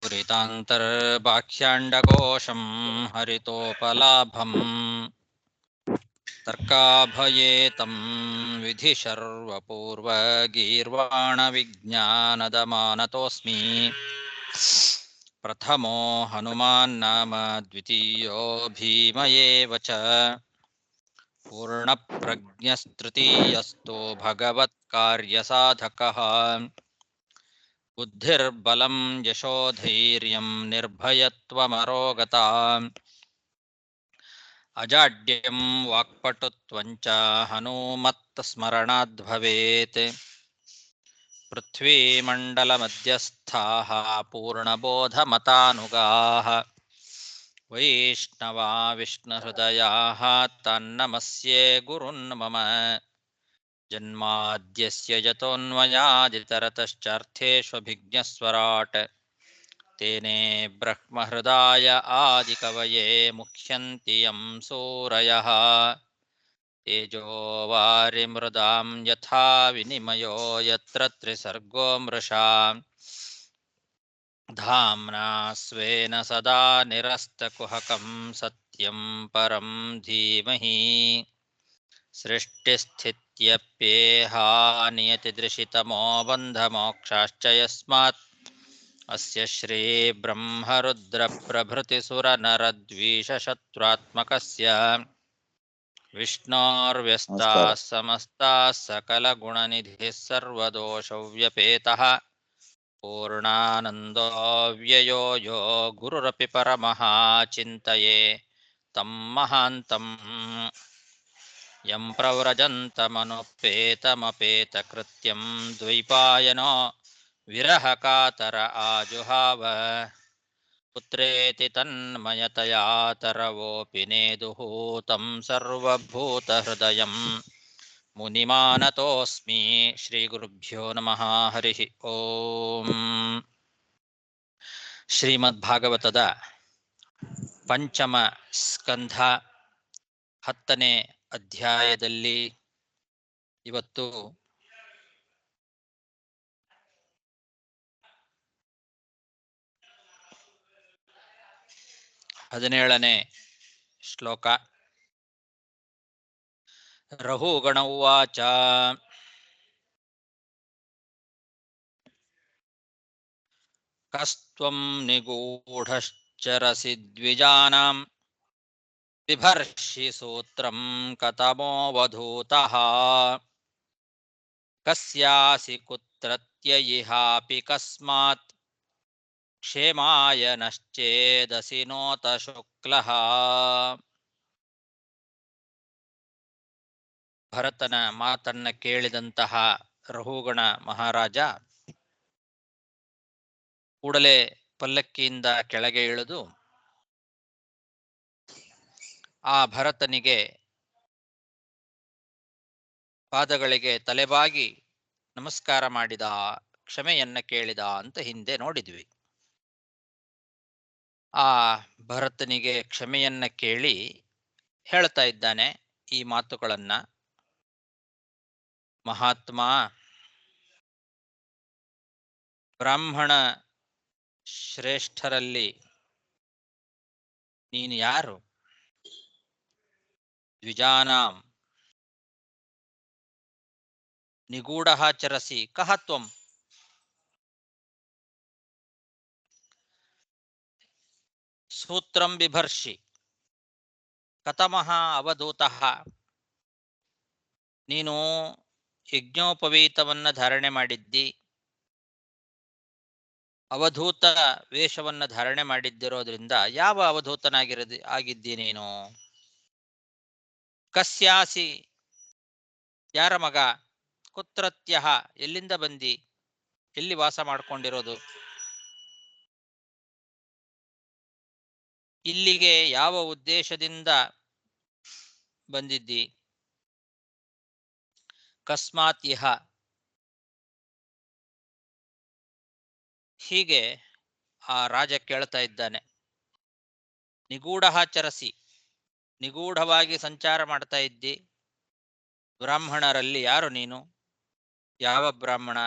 स्फुरितान्तर्बाह्याण्डकोशं हरितोपलाभम् तर्काभयेतं विधिशर्वपूर्वगीर्वाणविज्ञानदमानतोऽस्मि प्रथमो हनुमान्नाम द्वितीयो भीमयेव च पूर्णप्रज्ञस्तृतीयस्तो भगवत्कार्यसाधकः बुद्धिर्बलं यशोधैर्यं निर्भयत्वमरोगता अजाड्यं वाक्पटुत्वं च हनूमत्स्मरणाद्भवेत् पृथ्वीमण्डलमध्यस्थाः पूर्णबोधमतानुगाः वैष्णवा विष्णुहृदयाः तन्नमस्ये गुरुन् मम जन्माद्यस्य यतोऽन्वयादितरतश्चार्थेष्वभिज्ञस्वराट् तेने ब्रह्महृदाय आदिकवये मुह्यन्ति यं सूरयः तेजो वारिमृदां यथा विनिमयो यत्र त्रिसर्गो मृषा धाम्ना स्वेन सदा निरस्तकुहकं सत्यं परं धीमहि सृष्टिस्थित्यप्येहा नियतिदृशितमो बन्धमोक्षाश्च यस्मात् अस्य श्रीब्रह्मरुद्रप्रभृतिसुरनरद्वीषशत्रुत्मकस्य विष्णोर्व्यस्ताः नमस्कार समस्ताः सकलगुणनिधिः सर्वदोषव्यपेतः पूर्णानन्दो व्ययो यो गुरुरपि परमः चिन्तये तं महान्तम् यं प्रव्रजन्तमनुपेतमपेतकृत्यं द्वैपायनो विरहकातर आजुहाव पुत्रेति तन्मयतया तरवोऽपि नेदुः तं सर्वभूतहृदयं मुनिमानतोऽस्मि श्रीगुरुभ्यो नमः हरिः ओಂ ಶ್ರೀಮದ್ಭಾಗವತದ ಪಂಚಮ ಸ್ಕಂಧ 10ನೇ ಅಧ್ಯಾಯದಲ್ಲಿ ಇವತ್ತು 17ನೇ ಶ್ಲೋಕ. ರಹುಗಣ ಉವಾಚ ಕಸ್ತ್ವಂ ನಿಗೂಢಶ್ಚರಸಿ ದ್ವಿಜಾನಾಂ ಬಿಭರ್ಷಿ ಸೂತ್ರಂ ಕತಮೋವಧೂತಃ ಕಸ್ಯಾಸಿ ಕುತ್ರತ್ಯ ಇಹಾಪಿ ಕಸ್ಮಾತ್ ಕ್ಷೇಮಾಯ ನಶ್ಚೇದಸಿ ನೋತ ಶುಕ್ಲಃ. ಭರತನ ಮಾತನ್ನ ಕೇಳಿದಂತಹ ರಹುಗಣ ಮಹಾರಾಜ ಕೂಡಲೇ ಪಲ್ಲಕ್ಕಿಯಿಂದ ಕೆಳಗೆ ಇಳಿದು ಆ ಭರತನಿಗೆ ಪಾದಗಳಿಗೆ ತಲೆಬಾಗಿ ನಮಸ್ಕಾರ ಮಾಡಿದ, ಕ್ಷಮೆಯನ್ನ ಕೇಳಿದ ಅಂತ ಹಿಂದೆ ನೋಡಿದ್ವಿ. ಆ ಭರತನಿಗೆ ಕ್ಷಮೆಯನ್ನ ಕೇಳಿ ಹೇಳ್ತಾ ಇದ್ದಾನೆ ಈ ಮಾತುಗಳನ್ನ. ಮಹಾತ್ಮ, ಬ್ರಾಹ್ಮಣ ಶ್ರೇಷ್ಠರಲ್ಲಿ ನೀನು ಯಾರು? ದ್ವಿಜಾನಾಂ ನಿಗೂಢಃ ಚರಸಿ ಕಹ ತ್ವಂ. ಸೂತ್ರಂ ಬಿಭರ್ಷಿ ಕತಮಃ ಅವಧೂತಃ. ನೀನು ಯಜ್ಞೋಪವೀತವನ್ನ ಧಾರಣೆ ಮಾಡಿದ್ದಿ, ಅವಧೂತ ವೇಷವನ್ನ ಧಾರಣೆ ಮಾಡಿದ್ದಿರೋದ್ರಿಂದ ಯಾವ ಆಗಿದ್ದಿ ನೀನು? ಕಸ್ಯಾಸಿ ಯಾರ ಮಗ? ಕುತ್ರತ್ಯಃ ಎಲ್ಲಿಂದ ಬಂದಿ? ಎಲ್ಲಿ ವಾಸ ಮಾಡ್ಕೊಂಡಿರೋದು? ಇಲ್ಲಿಗೆ ಯಾವ ಉದ್ದೇಶದಿಂದ ಬಂದಿದ್ದಿ? ಕಸ್ಮಾತ್ ಇಹ. ಹೀಗೆ ಆ ರಾಜ ಕೇಳ್ತಾ ಇದ್ದಾನೆ. ನಿಗೂಢಃ ಚರಸಿ, ನಿಗೂಢವಾಗಿ ಸಂಚಾರ ಮಾಡ್ತಾ ಇದ್ದಿ. ಬ್ರಾಹ್ಮಣರಲ್ಲಿ ಯಾರು ನೀನು? ಯಾವ ಬ್ರಾಹ್ಮಣ?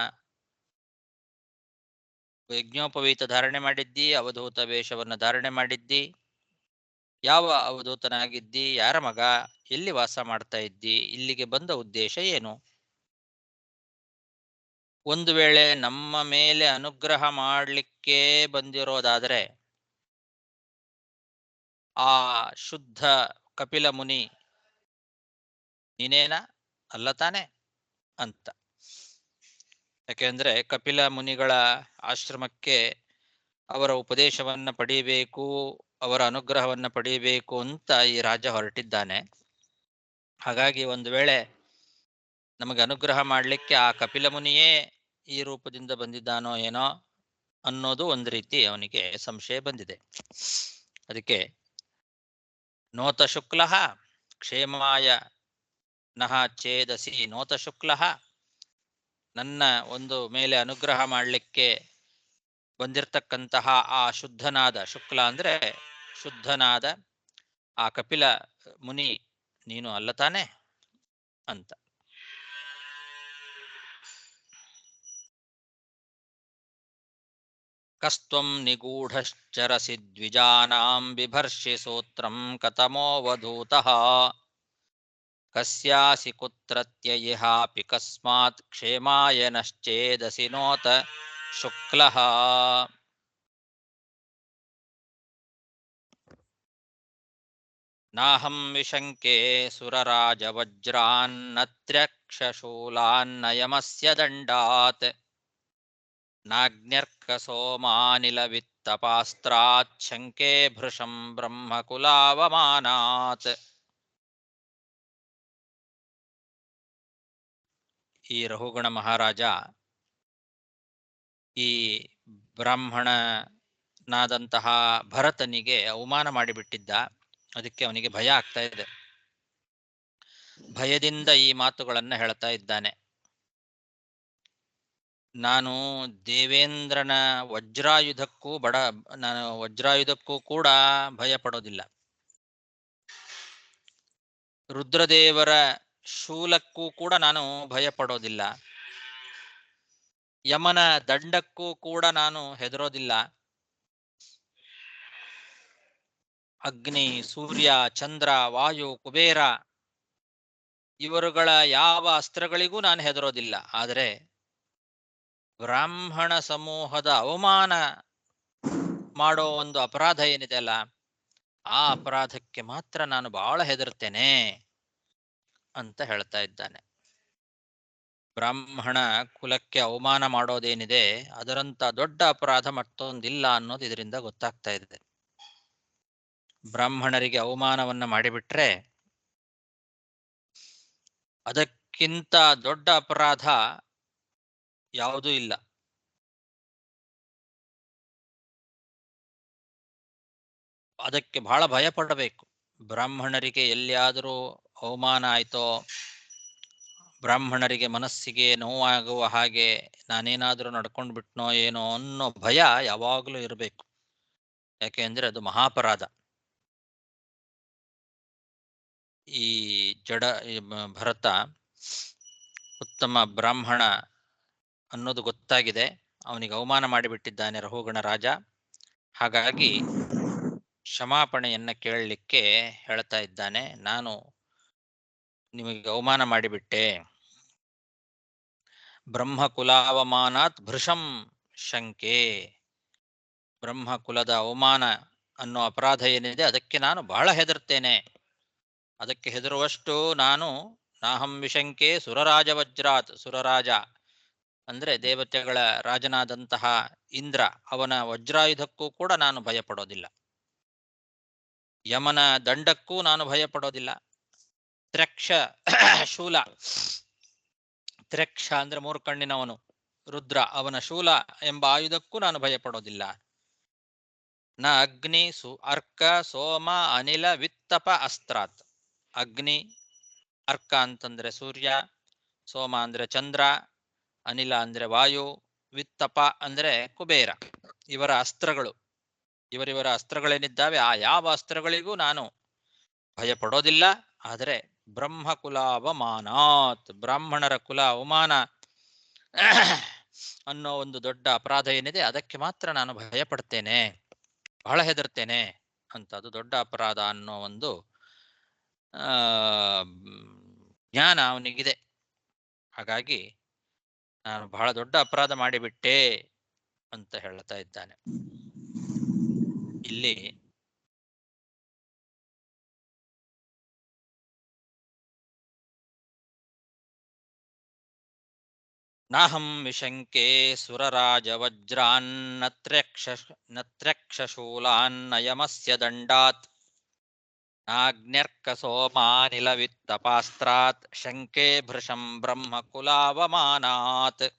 ಯಜ್ಞೋಪವೀತ ಧಾರಣೆ ಮಾಡಿದ್ದಿ, ಅವಧೂತ ವೇಷವನ್ನು ಧಾರಣೆ ಮಾಡಿದ್ದಿ, ಯಾವ ಅವಧೂತನಾಗಿದ್ದಿ, ಯಾರ ಮಗ, ಎಲ್ಲಿ ವಾಸ ಮಾಡ್ತಾ ಇದ್ದಿ, ಇಲ್ಲಿಗೆ ಬಂದ ಉದ್ದೇಶ ಏನು? ಒಂದು ವೇಳೆ ನಮ್ಮ ಮೇಲೆ ಅನುಗ್ರಹ ಮಾಡಲಿಕ್ಕೆ ಬಂದಿರೋದಾದರೆ ಆ ಶುದ್ಧ ಕಪಿಲ ಮುನಿ ನೀನೇನ ಅಲ್ಲ ತಾನೆ ಅಂತ. ಯಾಕೆಂದ್ರೆ ಕಪಿಲ ಮುನಿಗಳ ಆಶ್ರಮಕ್ಕೆ ಅವರ ಉಪದೇಶವನ್ನ ಪಡೀಬೇಕು, ಅವರ ಅನುಗ್ರಹವನ್ನ ಪಡೀಬೇಕು ಅಂತ ಈ ರಾಜ ಹೊರಟಿದ್ದಾನೆ. ಹಾಗಾಗಿ ಒಂದು ವೇಳೆ ನಮಗೆ ಅನುಗ್ರಹ ಮಾಡಲಿಕ್ಕೆ ಆ ಕಪಿಲ ಮುನಿಯೇ ಈ ರೂಪದಿಂದ ಬಂದಿದ್ದಾನೋ ಏನೋ ಅನ್ನೋದು ಒಂದು ರೀತಿ ಅವನಿಗೆ ಸಂಶಯ ಬಂದಿದೆ. ಅದಕ್ಕೆ ನೋತ ಶುಕ್ಲ ಕ್ಷೇಮಾಯ ನಹ ಛೇದಸಿ ನೋತ ಶುಕ್ಲ, ನನ್ನ ಒಂದು ಮೇಲೆ ಅನುಗ್ರಹ ಮಾಡಲಿಕ್ಕೆ ಬಂದಿರತಕ್ಕಂತಹ ಆ ಶುದ್ಧನಾದ, ಶುಕ್ಲ ಅಂದ್ರೆ ಶುದ್ಧನಾದ ಆ ಕಪಿಲ ಮುನಿ ನೀನು ಅಲ್ಲ ತಾನೆ ಅಂತ. ಕಸ್ತ್ವಂ ನಿಗೂಢಶ್ಚರಸಿ ದ್ವಿಜಾನಾಂ ಬಿಭರ್ಷಿ ಸೂತ್ರಂ ಕತಮೋವಧೂತಃ ಕಸ್ಯಾಸಿ ಕುತ್ರತ್ಯ ಇಹಾಪಿ ಕಸ್ಮಾತ್ ಕ್ಷೇಮಾಯ ನಶ್ಚೇದಸಿ ನೋತ ಶುಕ್ಲಃ. ನಾಹಂ ವಿಶಂಕೆ ಸುರರಾಜವಜ್ರಾನ್ನತ್ರ್ಯಕ್ಷಶೂಲಾನ್ನಯಮಸ್ಯ ದಂಡಾತ್ ನಾಗ್ನ್ಯರ್ಕ ಸೋಮಾನಿಲವಿತ್ತಪಾಸ್ತ್ರಾತ್ ಶಂಕೆ ಭೃಶಂ ಬ್ರಹ್ಮಕುಲಾವಮಾನಾತ್. ಈ ರಹುಗಣ ಮಹಾರಾಜ ಈ ಬ್ರಾಹ್ಮಣನಾದಂತಹ ಭರತನಿಗೆ ಅವಮಾನ ಮಾಡಿಬಿಟ್ಟಿದ್ದ. ಅದಕ್ಕೆ ಅವನಿಗೆ ಭಯ ಆಗ್ತಾ ಇದೆ. ಭಯದಿಂದ ಈ ಮಾತುಗಳನ್ನ ಹೇಳ್ತಾ ಇದ್ದಾನೆ. ನಾನು ದೇವೇಂದ್ರನ ವಜ್ರಾಯುಧಕ್ಕೂ ಕೂಡ ಭಯ ಪಡೋದಿಲ್ಲ. ರುದ್ರದೇವರ ಶೂಲಕ್ಕೂ ಕೂಡ ನಾನು ಭಯ ಪಡೋದಿಲ್ಲ. ಯಮನ ದಂಡಕ್ಕೂ ಕೂಡ ನಾನು ಹೆದರೋದಿಲ್ಲ. ಅಗ್ನಿ, ಸೂರ್ಯ, ಚಂದ್ರ, ವಾಯು, ಕುಬೇರ ಇವರುಗಳ ಯಾವ ಅಸ್ತ್ರಗಳಿಗೂ ನಾನು ಹೆದರೋದಿಲ್ಲ. ಆದರೆ ಬ್ರಾಹ್ಮಣ ಸಮೂಹದ ಅವಮಾನ ಮಾಡೋ ಒಂದು ಅಪರಾಧ ಏನಿದೆ ಅಲ್ಲ, ಆ ಅಪರಾಧಕ್ಕೆ ಮಾತ್ರ ನಾನು ಬಹಳ ಹೆದರ್ತೇನೆ ಅಂತ ಹೇಳ್ತಾ ಇದ್ದಾನೆ. ಬ್ರಾಹ್ಮಣ ಕುಲಕ್ಕೆ ಅವಮಾನ ಮಾಡೋದೇನಿದೆ ಅದರಂತ ದೊಡ್ಡ ಅಪರಾಧ ಮತ್ತೊಂದಿಲ್ಲ ಅನ್ನೋದು ಇದರಿಂದ ಗೊತ್ತಾಗ್ತಾ ಇದೆ. ಬ್ರಾಹ್ಮಣರಿಗೆ ಅವಮಾನವನ್ನ ಮಾಡಿಬಿಟ್ರೆ ಅದಕ್ಕಿಂತ ದೊಡ್ಡ ಅಪರಾಧ ಯಾವುದೂ ಇಲ್ಲ. ಅದಕ್ಕೆ ಬಹಳ ಭಯ ಪಡಬೇಕು. ಬ್ರಾಹ್ಮಣರಿಗೆ ಎಲ್ಲಿಯಾದರೂ ಅವಮಾನ ಆಯ್ತೋ, ಬ್ರಾಹ್ಮಣರಿಗೆ ಮನಸ್ಸಿಗೆ ನೋವಾಗುವ ಹಾಗೆ ನಾನೇನಾದರೂ ನಡ್ಕೊಂಡು ಬಿಟ್ನೋ ಏನೋ ಅನ್ನೋ ಭಯ ಯಾವಾಗಲೂ ಇರಬೇಕು. ಯಾಕೆ ಅಂದ್ರೆ ಅದು ಮಹಾಪರಾಧ. ಈ ಭರತ ಉತ್ತಮ ಬ್ರಾಹ್ಮಣ ಅನ್ನೋದು ಗೊತ್ತಾಗಿದೆ. ಅವನಿಗೆ ಅವಮಾನ ಮಾಡಿಬಿಟ್ಟಿದ್ದಾನೆ ರಹುಗಣ ರಾಜ. ಹಾಗಾಗಿ ಕ್ಷಮಾಪಣೆಯನ್ನ ಕೇಳಲಿಕ್ಕೆ ಹೇಳ್ತಾ ಇದ್ದಾನೆ. ನಾನು ನಿಮಗೆ ಅವಮಾನ ಮಾಡಿಬಿಟ್ಟೆ. ಬ್ರಹ್ಮಕುಲಾವಮಾನಾತ್ ಭೃಶಂ ಶಂಕೆ. ಬ್ರಹ್ಮಕುಲದ ಅವಮಾನ ಅನ್ನೋ ಅಪರಾಧ ಏನಿದೆ ಅದಕ್ಕೆ ನಾನು ಬಹಳ ಹೆದರ್ತೇನೆ. ಅದಕ್ಕೆ ಹೆದರುವಷ್ಟು ನಾನು ನಾಹಂ ವಿಶಂಕೆ ಸುರರಾಜವಜ್ರಾತ್. ಸುರರಾಜ ಅಂದ್ರೆ ದೇವತೆಗಳ ರಾಜನಾದಂತಹ ಇಂದ್ರ, ಅವನ ವಜ್ರಾಯುಧಕ್ಕೂ ಕೂಡ ನಾನು ಭಯ ಪಡೋದಿಲ್ಲ. ಯಮನ ದಂಡಕ್ಕೂ ನಾನು ಭಯ ಪಡೋದಿಲ್ಲ. ತ್ರ್ಯಕ್ಷ ಶೂಲ, ತ್ರ್ಯಕ್ಷ ಅಂದ್ರೆ ಮೂರು ಕಣ್ಣಿನವನು ರುದ್ರ, ಅವನ ಶೂಲ ಎಂಬ ಆಯುಧಕ್ಕೂ ನಾನು ಭಯ ಪಡೋದಿಲ್ಲ. ನ ಅಗ್ನಿ ಅರ್ಕ ಸೋಮ ಅನಿಲ ವಿತ್ತಪ ಅಸ್ತ್ರಾತ್. ಅಗ್ನಿ, ಅರ್ಕ ಅಂತಂದ್ರೆ ಸೂರ್ಯ, ಸೋಮ ಅಂದ್ರೆ ಚಂದ್ರ, ಅನಿಲ ಅಂದ್ರೆ ವಾಯು, ವಿತ್ತಪ ಅಂದ್ರೆ ಕುಬೇರ, ಇವರ ಅಸ್ತ್ರಗಳು, ಇವರಿವರ ಅಸ್ತ್ರಗಳೇನಿದ್ದಾವೆ ಆ ಯಾವ ಅಸ್ತ್ರಗಳಿಗೂ ನಾನು ಭಯ ಪಡೋದಿಲ್ಲ. ಆದರೆ ಬ್ರಹ್ಮಕುಲ ಅವಮಾನಾತ್, ಬ್ರಾಹ್ಮಣರ ಕುಲ ಅವಮಾನ ಅನ್ನೋ ಒಂದು ದೊಡ್ಡ ಅಪರಾಧ ಏನಿದೆ ಅದಕ್ಕೆ ಮಾತ್ರ ನಾನು ಭಯ ಪಡ್ತೇನೆ, ಬಹಳ ಹೆದರ್ತೇನೆ ಅಂತ. ಅದು ದೊಡ್ಡ ಅಪರಾಧ ಅನ್ನೋ ಒಂದು ಆ ಜ್ಞಾನ ಅವನಿಗಿದೆ. ಹಾಗಾಗಿ ನಾನು ಬಹಳ ದೊಡ್ಡ ಅಪರಾಧ ಮಾಡಿಬಿಟ್ಟೆ ಅಂತ ಹೇಳ್ತಾ ಇದ್ದಾನೆ. ಇಲ್ಲಿ ನಾಹಂ ವಿಶಂಕೆ ಸುರರಾಜವಜ್ರಾನ್ನತ್ರ್ಯಕ್ಷಶೂಲಾನ್ನಯಮಸ್ಯ ದಂಡಾತ್ ನಾಗ್ನ್ಯರ್ಕ ಸೋಮಾನಿಲವಿತ್ತಪಾಸ್ತ್ರಾತ್ ಶಂಕೆ ಭೃಶಂ ಬ್ರಹ್ಮಕುಲಾವಮಾನಾತ್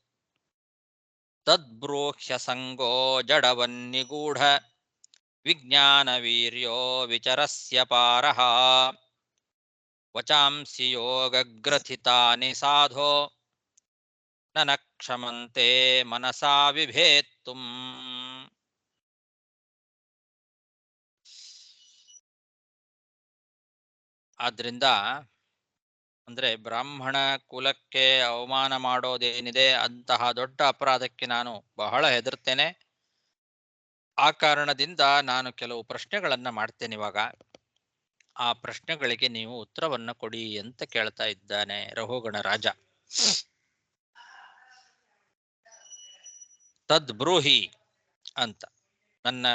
ತದ್ಬ್ರೂಹ್ಯ ಸಂಗೋ ಜಡವನ್ನಿಗೂಢ ವಿಜ್ಞಾನವೀರ್ಯೋ ವಿಚರಸ್ಯ ಪಾರಃ ವಚಾಂಸಿ ಯೋಗಗ್ರಥಿತಾನಿ ಸಾಧೋ ನ ಕ್ಷಮಂತೆ ಮನಸಾ ವಿಭೇತ್ತುಂ. ಆದ್ರಿಂದ ಅಂದ್ರೆ ಬ್ರಾಹ್ಮಣ ಕುಲಕ್ಕೆ ಅವಮಾನ ಮಾಡೋದೇನಿದೆ ಅಂತಹ ದೊಡ್ಡ ಅಪರಾಧಕ್ಕೆ ನಾನು ಬಹಳ ಹೆದರ್ತೇನೆ. ಆ ಕಾರಣದಿಂದ ನಾನು ಕೆಲವು ಪ್ರಶ್ನೆಗಳನ್ನ ಮಾಡ್ತೇನೆ ಇವಾಗ. ಆ ಪ್ರಶ್ನೆಗಳಿಗೆ ನೀವು ಉತ್ತರವನ್ನ ಕೊಡಿ ಅಂತ ಕೇಳ್ತಾ ಇದ್ದಾನೆ ರಹುಗಣ ರಾಜ. ತದ್ ಬ್ರೂಹಿ ಅಂತ, ನನ್ನ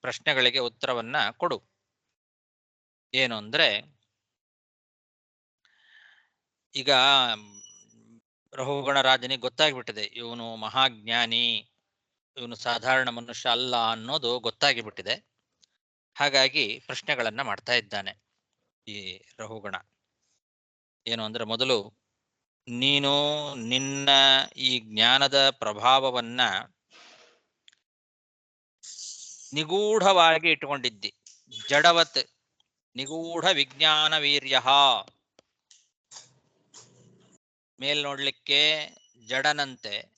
ಪ್ರಶ್ನೆಗಳಿಗೆ ಉತ್ತರವನ್ನ ಕೊಡು. ಏನು ಅಂದ್ರೆ, ಈಗ ರಹುಗಣ ರಾಜನಿಗೆ ಗೊತ್ತಾಗಿಬಿಟ್ಟಿದೆ ಇವನು ಮಹಾಜ್ಞಾನಿ, ಇವನು ಸಾಧಾರಣ ಮನುಷ್ಯ ಅಲ್ಲ ಅನ್ನೋದು ಗೊತ್ತಾಗಿಬಿಟ್ಟಿದೆ. ಹಾಗಾಗಿ ಪ್ರಶ್ನೆಗಳನ್ನ ಮಾಡ್ತಾ ಇದ್ದಾನೆ ಈ ರಹುಗಣ. ಏನು ಅಂದ್ರೆ, ಮೊದಲು ನೀನು ನಿನ್ನ ಈ ಜ್ಞಾನದ ಪ್ರಭಾವವನ್ನ ನಿಗೂಢವಾಗಿ ಇಟ್ಟುಕೊಂಡಿದ್ದಿ. ಜಡವತ್ ನಿಗೂಢ ವಿಜ್ಞಾನ ವೀರ್ಯ, ಮೇಲ್ ನೋಡ್ಲಿಕ್ಕೆ ಜಡನಂತೆ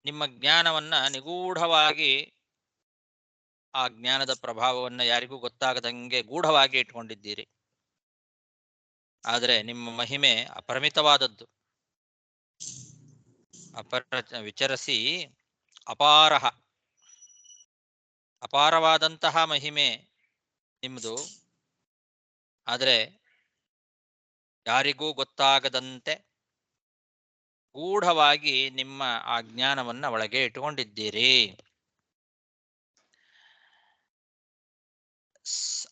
ನಿಮ್ಮ ಜ್ಞಾನವನ್ನ ನಿಗೂಢವಾಗಿ, ಆ ಜ್ಞಾನದ ಪ್ರಭಾವವನ್ನ ಯಾರಿಗೂ ಗೊತ್ತಾಗದಂಗೆ ಗೂಢವಾಗಿ ಇಟ್ಕೊಂಡಿದ್ದೀರಿ. ಆದರೆ ನಿಮ್ಮ ಮಹಿಮೆ ಅಪರಿಮಿತವಾದದ್ದು. ವಿಚರಸಿ ಅಪಾರಹ, ಅಪಾರವಾದಂತಹ ಮಹಿಮೆ ನಿಮ್ಮದು. ಆದರೆ ಯಾರಿಗೂ ಗೊತ್ತಾಗದಂತೆ ಗೂಢವಾಗಿ ನಿಮ್ಮ ಆ ಜ್ಞಾನವನ್ನ ಒಳಗೆ ಇಟ್ಟುಕೊಂಡಿದ್ದೀರಿ.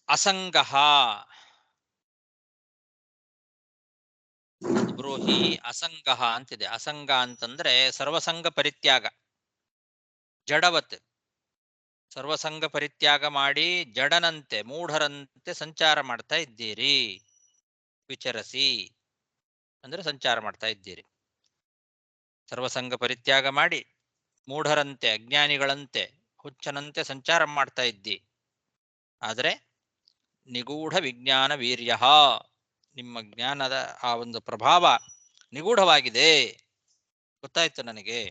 ಅಸಂಗಃ, ತದ್ಬ್ರೂಹಿ ಅಸಂಗಃ ಅಂತಿದೆ. ಅಸಂಗ ಅಂತಂದ್ರೆ ಸರ್ವಸಂಗ ಪರಿತ್ಯಾಗ. ಜಡವತ್, ಸರ್ವಸಂಗ ಪರಿತ್ಯಾಗ ಮಾಡಿ ಜಡನಂತೆ ಮೂಢರಂತೆ ಸಂಚಾರ ಮಾಡ್ತಾ ಇದ್ದೀರಿ. ವಿಚರಸಿ ಅಂದ್ರೆ ಸಂಚಾರ ಮಾಡ್ತಾ ಇದ್ದೀರಿ. ಸರ್ವಸಂಗ ಪರಿತ್ಯಾಗ ಮಾಡಿ ಮೂಢರಂತೆ, ಅಜ್ಞಾನಿಗಳಂತೆ, ಹುಚ್ಚನಂತೆ ಸಂಚಾರ ಮಾಡ್ತಾ ಇದ್ದಿ. ಆದರೆ ನಿಗೂಢ ವಿಜ್ಞಾನ ವೀರ್ಯ, ನಿಮ್ಮ ಜ್ಞಾನದ ಆ ಒಂದು ಪ್ರಭಾವ ನಿಗೂಢವಾಗಿದೆ. ಗೊತ್ತಾಯ್ತು ನನಗೆ,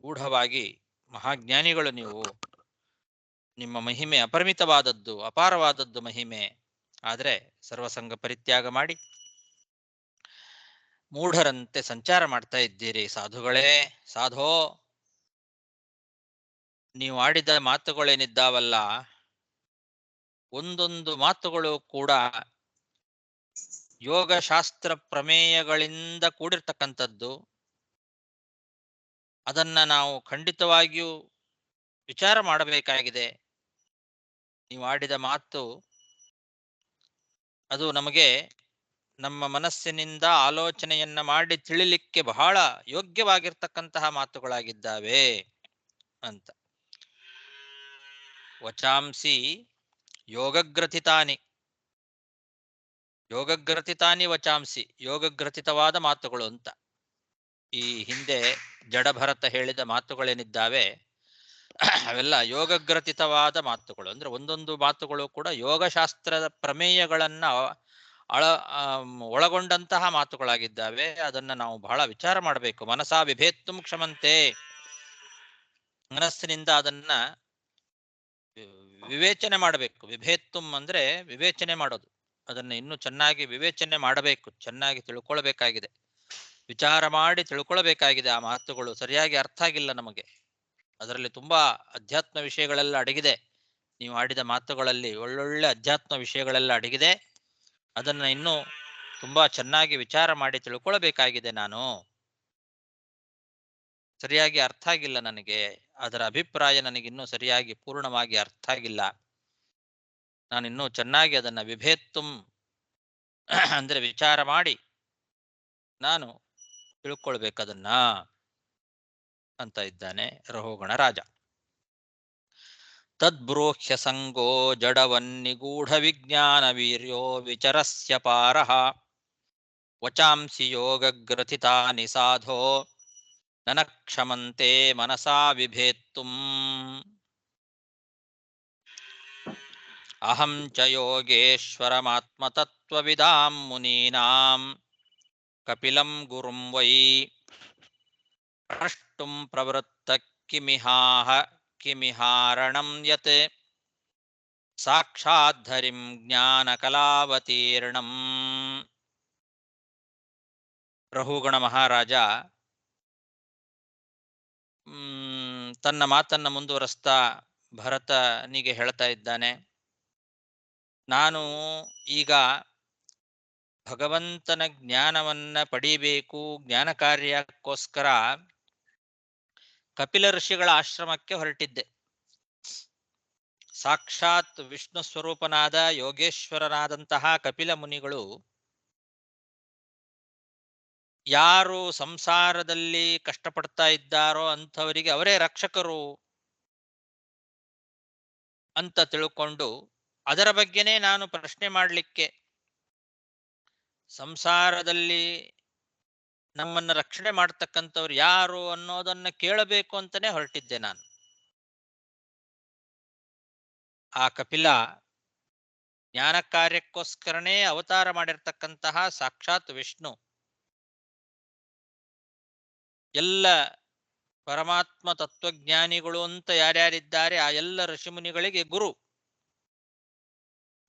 ಗೂಢವಾಗಿ ಮಹಾಜ್ಞಾನಿಗಳು ನೀವು. ನಿಮ್ಮ ಮಹಿಮೆ ಅಪರಿಮಿತವಾದದ್ದು, ಅಪಾರವಾದದ್ದು ಮಹಿಮೆ. ಆದರೆ ಸರ್ವಸಂಗ ಪರಿತ್ಯಾಗ ಮಾಡಿ ಮೂಢರಂತೆ ಸಂಚಾರ ಮಾಡ್ತಾ ಇದ್ದೀರಿ. ಸಾಧುಗಳೇ, ಸಾಧೋ, ನೀವು ಆಡಿದ ಮಾತುಗಳೇನಿದ್ದಾವಲ್ಲ, ಒಂದೊಂದು ಮಾತುಗಳು ಕೂಡ ಯೋಗಶಾಸ್ತ್ರ ಪ್ರಮೇಯಗಳಿಂದ ಕೂಡಿರ್ತಕ್ಕಂಥದ್ದು. ಅದನ್ನ ನಾವು ಖಂಡಿತವಾಗಿಯೂ ವಿಚಾರ ಮಾಡಬೇಕಾಗಿದೆ. ನೀವು ಆಡಿದ ಮಾತು ಅದು ನಮಗೆ ನಮ್ಮ ಮನಸ್ಸಿನಿಂದ ಆಲೋಚನೆಯನ್ನ ಮಾಡಿ ತಿಳಿಲಿಕ್ಕೆ ಬಹಳ ಯೋಗ್ಯವಾಗಿರ್ತಕ್ಕಂತಹ ಮಾತುಗಳಾಗಿದ್ದಾವೆ ಅಂತ. ವಚಾಂಸಿ ಯೋಗಗ್ರಥಿತಾನಿ, ಯೋಗಗ್ರಥಿತಾನಿ ವಚಾಂಸಿ, ಯೋಗಗ್ರಥಿತವಾದ ಮಾತುಗಳು ಅಂತ. ಈ ಹಿಂದೆ ಜಡಭರತ ಹೇಳಿದ ಮಾತುಗಳೇನಿದ್ದಾವೆ ಅವೆಲ್ಲ ಯೋಗಗ್ರಥಿತವಾದ ಮಾತುಗಳು. ಅಂದ್ರೆ ಒಂದೊಂದು ಮಾತುಗಳು ಕೂಡ ಯೋಗಶಾಸ್ತ್ರದ ಪ್ರಮೇಯಗಳನ್ನ ಒಳಗೊಂಡಂತಹ ಮಾತುಗಳಾಗಿದ್ದಾವೆ. ಅದನ್ನ ನಾವು ಬಹಳ ವಿಚಾರ ಮಾಡಬೇಕು. ಮನಸಾ ವಿಭೇತ್ತುಂ ಕ್ಷಮಂತೆ, ಮನಸ್ಸಿನಿಂದ ಅದನ್ನ ವಿವೇಚನೆ ಮಾಡಬೇಕು. ವಿಭೇತ್ತುಂ ಅಂದ್ರೆ ವಿವೇಚನೆ ಮಾಡೋದು. ಅದನ್ನ ಇನ್ನೂ ಚೆನ್ನಾಗಿ ವಿವೇಚನೆ ಮಾಡಬೇಕು, ಚೆನ್ನಾಗಿ ತಿಳ್ಕೊಳ್ಬೇಕಾಗಿದೆ. ವಿಚಾರ ಮಾಡಿ ತಿಳ್ಕೊಳ್ಬೇಕಾಗಿದೆ. ಆ ಮಾತುಗಳು ಸರಿಯಾಗಿ ಅರ್ಥ ಆಗಿಲ್ಲ ನಮಗೆ. ಅದರಲ್ಲಿ ತುಂಬಾ ಅಧ್ಯಾತ್ಮ ವಿಷಯಗಳೆಲ್ಲ ಅಡಗಿದೆ. ನೀವು ಆಡಿದ ಮಾತುಗಳಲ್ಲಿ ಒಳ್ಳೊಳ್ಳೆ ಅಧ್ಯಾತ್ಮ ವಿಷಯಗಳೆಲ್ಲ ಅಡಗಿದೆ. ಅದನ್ನ ಇನ್ನೂ ತುಂಬಾ ಚೆನ್ನಾಗಿ ವಿಚಾರ ಮಾಡಿ ತಿಳ್ಕೊಳ್ಬೇಕಾಗಿದೆ. ನಾನು ಸರಿಯಾಗಿ ಅರ್ಥ ಆಗಿಲ್ಲ ನನಗೆ. ಅದರ ಅಭಿಪ್ರಾಯ ನನಗಿನ್ನೂ ಸರಿಯಾಗಿ ಪೂರ್ಣವಾಗಿ ಅರ್ಥ ಆಗಿಲ್ಲ. ನಾನಿನ್ನೂ ಚೆನ್ನಾಗಿ ಅದನ್ನ ವಿಭೇತ್ತುಂ ಅಂದ್ರೆ ವಿಚಾರ ಮಾಡಿ ನಾನು ತಿಳ್ಕೊಳ್ಬೇಕದನ್ನ ಅಂತ ಇದ್ದಾನೆ ರಹುಗಣ ರಾಜ. ತದ್ಬ್ರೂಹ್ಯ ಸಂಗೋ ಜಡವನ್ನಿಗೂಢ ವಿಜ್ಞಾನ ವೀರ್ಯೋ ವಿಚರಸ್ಯ ಪಾರಃ ವಚಾಂಸಿ ಯೋಗಗ್ರಥಿತಾನಿ ಸಾಧೋ ನನ ಕ್ಷಮಂತೆ ಮನಸಾ ವಿಭೇತ್ತುಂ. ಅಹಂ ಚ ಯೋಗೇಶ್ವರಮಾತ್ಮತತ್ವವಿದಾಂ ಮುನೀನಾಂ ಕಪಿಲಂ ಗುರುಂ ವೈ ಪ್ರಷ್ಟುಂ ಪ್ರವೃತ್ತ ಕಿಮಿಹಾರಣಂ ಯತ್ ಸಾಕ್ಷಾದ್ಧರಿಂ ಜ್ಞಾನಕಲಾವತೀರ್ಣಂ. ರಹುಗಣ ಮಹಾರಾಜ ತನ್ನ ಮಾತನ್ನ ಮುಂದುವರೆಸ್ತಾ ಭರತನಿಗೆ ಹೇಳ್ತಾ ಇದ್ದಾನೆ, ನಾನು ಈಗ ಭಗವಂತನ ಜ್ಞಾನವನ್ನ ಪಡೀಬೇಕು, ಜ್ಞಾನ ಕಾರ್ಯಕ್ಕೋಸ್ಕರ ಕಪಿಲ ಋಷಿಗಳ ಆಶ್ರಮಕ್ಕೆ ಹೊರಟಿದ್ದೆ. ಸಾಕ್ಷಾತ್ ವಿಷ್ಣು ಸ್ವರೂಪನಾದ ಯೋಗೇಶ್ವರನಾದಂತಹ ಕಪಿಲ ಮುನಿಗಳು ಯಾರು ಸಂಸಾರದಲ್ಲಿ ಕಷ್ಟಪಡ್ತಾ ಇದ್ದಾರೋ ಅಂಥವರಿಗೆ ಅವರೇ ರಕ್ಷಕರು ಅಂತ ತಿಳ್ಕೊಂಡು ಅದರ ಬಗ್ಗೆನೇ ನಾನು ಪ್ರಶ್ನೆ ಮಾಡಲಿಕ್ಕೆ, ಸಂಸಾರದಲ್ಲಿ ನಮ್ಮನ್ನು ರಕ್ಷಣೆ ಮಾಡ್ತಕ್ಕಂಥವ್ರು ಯಾರು ಅನ್ನೋದನ್ನ ಕೇಳಬೇಕು ಅಂತಾನೆ ಹೊರಟಿದ್ದೆ ನಾನು. ಆ ಕಪಿಲ ಜ್ಞಾನ ಕಾರ್ಯಕ್ಕೋಸ್ಕರನೇ ಅವತಾರ ಮಾಡಿರ್ತಕ್ಕಂತಹ ಸಾಕ್ಷಾತ್ ವಿಷ್ಣು, ಎಲ್ಲ ಪರಮಾತ್ಮ ತತ್ವಜ್ಞಾನಿಗಳು ಅಂತ ಯಾರ್ಯಾರಿದ್ದಾರೆ ಆ ಎಲ್ಲ ಋಷಿಮುನಿಗಳಿಗೆ ಗುರು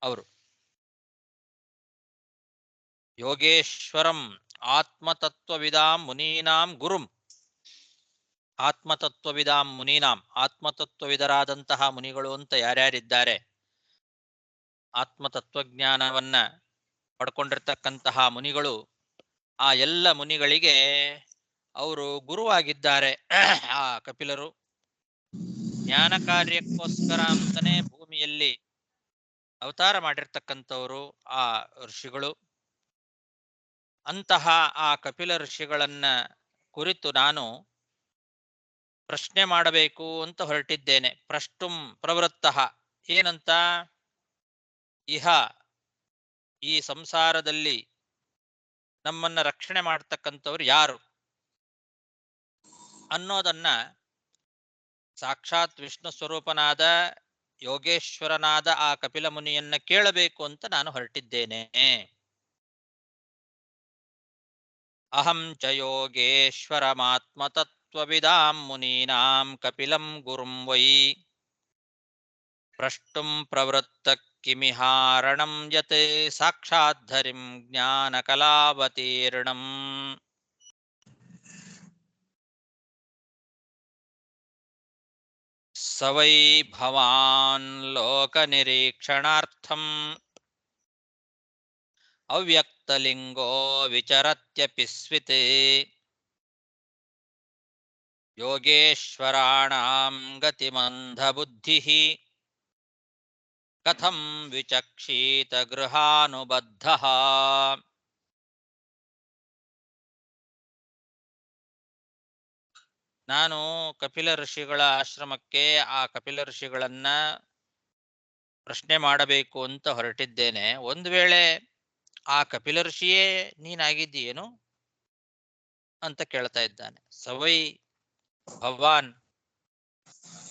ಅವರು. ಯೋಗೇಶ್ವರಂ ಆತ್ಮತತ್ವವಿದಾಂ ಮುನೀನಾಂ ಗುರುಂ. ಆತ್ಮತತ್ವವಿದಾಂ ಮುನೀನಾಂ, ಆತ್ಮತತ್ವವಿದರಾದಂತಹ ಮುನಿಗಳು ಅಂತ ಯಾರ್ಯಾರಿದ್ದಾರೆ, ಆತ್ಮತತ್ವಜ್ಞಾನವನ್ನ ಪಡ್ಕೊಂಡಿರ್ತಕ್ಕಂತಹ ಮುನಿಗಳು, ಆ ಎಲ್ಲ ಮುನಿಗಳಿಗೆ ಅವರು ಗುರುವಾಗಿದ್ದಾರೆ. ಆ ಕಪಿಲರು ಜ್ಞಾನ ಕಾರ್ಯಕ್ಕೋಸ್ಕರ ಅಂತಾನೆ ಭೂಮಿಯಲ್ಲಿ ಅವತಾರ ಮಾಡಿರ್ತಕ್ಕಂಥವರು ಆ ಋಷಿಗಳು. ಅಂತಹ ಆ ಕಪಿಲ ಋಷಿಗಳನ್ನ ಕುರಿತು ನಾನು ಪ್ರಶ್ನೆ ಮಾಡಬೇಕು ಅಂತ ಹೊರಟಿದ್ದೇನೆ. ಪ್ರಷ್ಟುಂ ಪ್ರವೃತ್ತಃ ಏನಂತ, ಇಹ ಈ ಸಂಸಾರದಲ್ಲಿ ನಮ್ಮನ್ನ ರಕ್ಷಣೆ ಮಾಡ್ತಕ್ಕಂಥವ್ರು ಯಾರು ಅನ್ನೋದನ್ನ ಸಾಕ್ಷಾತ್ ವಿಷ್ಣು ಸ್ವರೂಪನಾದ ಯೋಗೇಶ್ವರನಾದ ಆ ಕಪಿಲ ಮುನಿಯನ್ನ ಕೇಳಬೇಕು ಅಂತ ನಾನು ಹೊರಟಿದ್ದೇನೆ. ಅಹಂ ಚ ಯೋಗೇಶ್ವರಮಾತ್ಮತತ್ವವಿದಾಂ ಮುನೀನಾಂ ಕಪಿಲಂ ಗುರುಂ ವೈ ಪ್ರಷ್ಟುಂ ಪ್ರವೃತ್ತ ಕಿಮಿಹಾರಣಂ ಯತ್ ಸಾಕ್ಷಾದ್ಧರಿಂ ಜ್ಞಾನಕಲಾವತೀರ್ಣಂ. ಸ ವೈ ಭವಾನ್ ಲೋಕನಿರೀಕ್ಷಣಾರ್ಥಂ ಅವ್ಯಕ್ತಲಿಂಗೋ ವಿಚರತ್ಯಪಿ ಸ್ವಿತ್ ಯೋಗೇಶ್ವರಾಣಾಂ ಗತಿಮಂಧಬುದ್ಧಿಃ ಕಥಂ ವಿಚಕ್ಷೀತ ಗೃಹಾನುಬದ್ಧಃ. ನಾನು ಕಪಿಲ ಋಷಿಗಳ ಆಶ್ರಮಕ್ಕೆ ಆ ಕಪಿಲ ಋಷಿಗಳನ್ನ ಪ್ರಶ್ನೆ ಮಾಡಬೇಕು ಅಂತ ಹೊರಟಿದ್ದೇನೆ. ಒಂದು ವೇಳೆ ಆ ಕಪಿಲ ಋಷಿಯೇ ನೀನಾಗಿದ್ದೀಯೇನು ಅಂತ ಕೇಳ್ತಾ ಇದ್ದಾನೆ. ಸವೈ ಭವಾನ್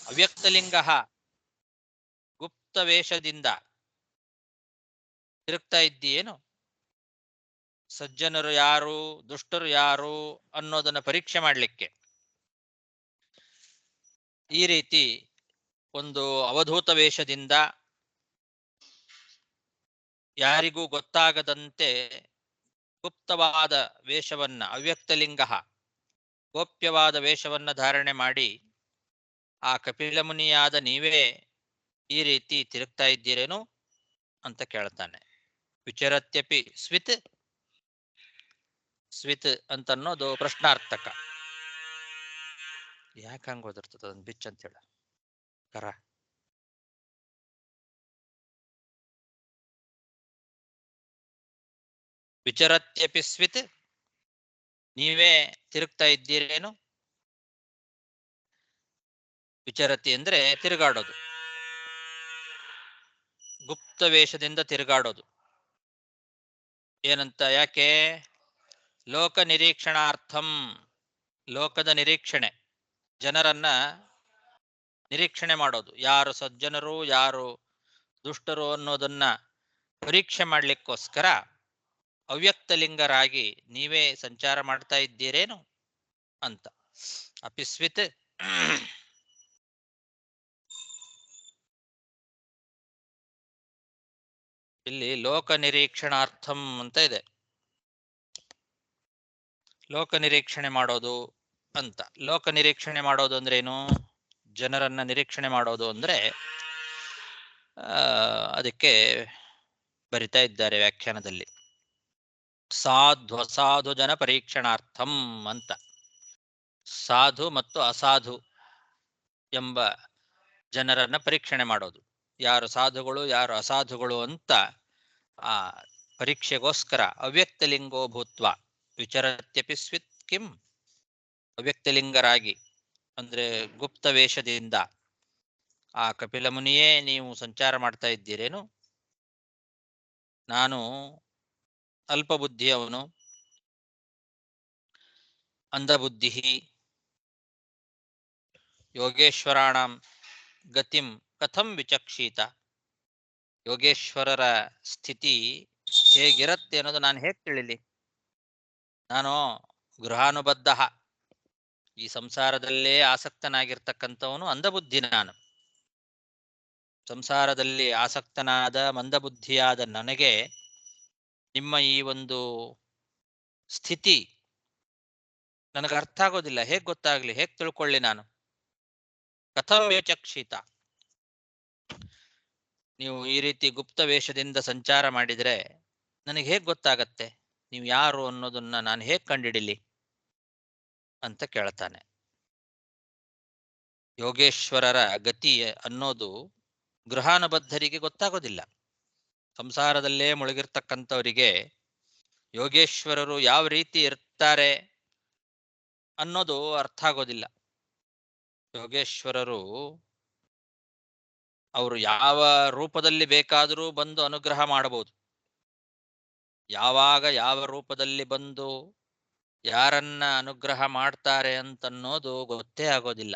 ಅವ್ಯಕ್ತಲಿಂಗ, ಗುಪ್ತ ವೇಷದಿಂದ ತಿರುಗ್ತಾ ಇದ್ದೀಯೇನು, ಸಜ್ಜನರು ಯಾರು ದುಷ್ಟರು ಯಾರು ಅನ್ನೋದನ್ನ ಪರೀಕ್ಷೆ ಮಾಡಲಿಕ್ಕೆ ಈ ರೀತಿ ಒಂದು ಅವಧೂತ ವೇಷದಿಂದ ಯಾರಿಗೂ ಗೊತ್ತಾಗದಂತೆ ಗುಪ್ತವಾದ ವೇಷವನ್ನ, ಅವ್ಯಕ್ತಲಿಂಗ ಗೋಪ್ಯವಾದ ವೇಷವನ್ನ ಧಾರಣೆ ಮಾಡಿ ಆ ಕಪಿಲಮುನಿಯಾದ ನೀವೇ ಈ ರೀತಿ ತಿರುಗ್ತಾ ಇದ್ದೀರೇನು ಅಂತ ಕೇಳ್ತಾನೆ. ವಿಚರತ್ಯಪಿ ಸ್ವಿತ್, ಸ್ವಿತ್ ಅಂತನ್ನೋದು ಪ್ರಶ್ನಾರ್ಥಕ. ಯಾಕೆ ಹಂಗ ಓದಿರ್ತದ ಅದನ್ನ ಬಿಚ್ ಅಂತ ಹೇಳ ಕರ. ವಿಚರತ್ಯಪಿ ಸ್ವಿತ್, ನೀವೇ ತಿರುಗ್ತಾ ಇದ್ದೀರೇನು. ವಿಚರತಿ ಅಂದ್ರೆ ತಿರುಗಾಡೋದು, ಗುಪ್ತ ವೇಷದಿಂದ ತಿರುಗಾಡೋದು. ಏನಂತ, ಯಾಕೆ? ಲೋಕ ನಿರೀಕ್ಷಣಾರ್ಥಂ, ಲೋಕದ ನಿರೀಕ್ಷಣೆ, ಜನರನ್ನ ನಿರೀಕ್ಷಣೆ ಮಾಡೋದು, ಯಾರು ಸಜ್ಜನರು ಯಾರು ದುಷ್ಟರು ಅನ್ನೋದನ್ನ ಪರೀಕ್ಷೆ ಮಾಡ್ಲಿಕ್ಕೋಸ್ಕರ ಅವ್ಯಕ್ತಲಿಂಗರಾಗಿ ನೀವೇ ಸಂಚಾರ ಮಾಡ್ತಾ ಇದ್ದೀರೇನು ಅಂತ. ಅಪಿಸ್ವಿತ್, ಇಲ್ಲಿ ಲೋಕ ನಿರೀಕ್ಷಣಾರ್ಥಂ ಅಂತ ಇದೆ. ಲೋಕ ನಿರೀಕ್ಷಣೆ ಮಾಡೋದು ಅಂತ. ಲೋಕ ನಿರೀಕ್ಷಣೆ ಮಾಡೋದು ಅಂದ್ರೆ ಏನು? ಜನರನ್ನ ನಿರೀಕ್ಷಣೆ ಮಾಡೋದು ಅಂದ್ರೆ ಅದಕ್ಕೆ ಬರಿತಾ ಇದ್ದಾರೆ ವ್ಯಾಖ್ಯಾನದಲ್ಲಿ, ಸಾಧು ಜನ ಪರೀಕ್ಷಣಾರ್ಥಂ ಅಂತ. ಸಾಧು ಮತ್ತು ಅಸಾಧು ಎಂಬ ಜನರನ್ನ ಪರೀಕ್ಷಣೆ ಮಾಡೋದು, ಯಾರು ಸಾಧುಗಳು ಯಾರು ಅಸಾಧುಗಳು ಅಂತ ಆ ಪರೀಕ್ಷೆಗೋಸ್ಕರ ಅವ್ಯಕ್ತಲಿಂಗೋ ಭೂತ್ವ ವಿಚರತ್ಯಪಿ ಸ್ವಿತ್ ಕಿಂ, ಅವ್ಯಕ್ತಲಿಂಗರಾಗಿ ಅಂದ್ರೆ ಗುಪ್ತ ವೇಷದಿಂದ ಆ ಕಪಿಲ ಮುನಿಯೇ ನೀವು ಸಂಚಾರ ಮಾಡ್ತಾ ಇದ್ದೀರೇನು. ನಾನು ಅಲ್ಪಬುದ್ಧಿಯವನು, ಅಂಧಬುದ್ಧಿ, ಯೋಗೇಶ್ವರಾಣಂ ಗತಿಂ ಕಥಂ ವಿಚಕ್ಷೀತ, ಯೋಗೇಶ್ವರರ ಸ್ಥಿತಿ ಹೇಗಿರುತ್ತೆ ಅನ್ನೋದು ನಾನು ಹೇಗೆ ತಿಳಿಲಿ. ನಾನು ಗೃಹಾನುಬದ್ಧ, ಈ ಸಂಸಾರದಲ್ಲೇ ಆಸಕ್ತನಾಗಿರ್ತಕ್ಕಂಥವನು, ಅಂಧಬುದ್ಧಿ ನಾನು. ಸಂಸಾರದಲ್ಲಿ ಆಸಕ್ತನಾದ ಮಂದಬುದ್ಧಿಯಾದ ನನಗೆ ನಿಮ್ಮ ಈ ಒಂದು ಸ್ಥಿತಿ ನನಗೆ ಅರ್ಥ ಆಗೋದಿಲ್ಲ. ಹೇಗೆ ಗೊತ್ತಾಗ್ಲಿ, ಹೇಗೆ ತಿಳ್ಕೊಳ್ಳಿ ನಾನು? ಕಥಂ ವಿಚಕ್ಷಿತ, ನೀವು ಈ ರೀತಿ ಗುಪ್ತ ವೇಷದಿಂದ ಸಂಚಾರ ಮಾಡಿದ್ರೆ ನನಗೆ ಹೇಗೆ ಗೊತ್ತಾಗತ್ತೆ ನೀವು ಯಾರು ಅನ್ನೋದನ್ನ ನಾನು ಹೇಗೆ ಕಂಡಿಡಿಲಿ ಅಂತ ಕೇಳ್ತಾನೆ. ಯೋಗೇಶ್ವರರ ಗತಿ ಅನ್ನೋದು ಗೃಹಾನುಬದ್ಧರಿಗೆ ಗೊತ್ತಾಗೋದಿಲ್ಲ. ಸಂಸಾರದಲ್ಲೇ ಮುಳುಗಿರ್ತಕ್ಕಂಥವರಿಗೆ ಯೋಗೇಶ್ವರರು ಯಾವ ರೀತಿ ಇರ್ತಾರೆ ಅನ್ನೋದು ಅರ್ಥ ಆಗೋದಿಲ್ಲ. ಯೋಗೇಶ್ವರರು ಅವರು ಯಾವ ರೂಪದಲ್ಲಿ ಬೇಕಾದರೂ ಬಂದು ಅನುಗ್ರಹ ಮಾಡಬಹುದು. ಯಾವಾಗ ಯಾವ ರೂಪದಲ್ಲಿ ಬಂದು ಯಾರನ್ನ ಅನುಗ್ರಹ ಮಾಡ್ತಾರೆ ಅಂತನ್ನೋದು ಗೊತ್ತೇ ಆಗೋದಿಲ್ಲ.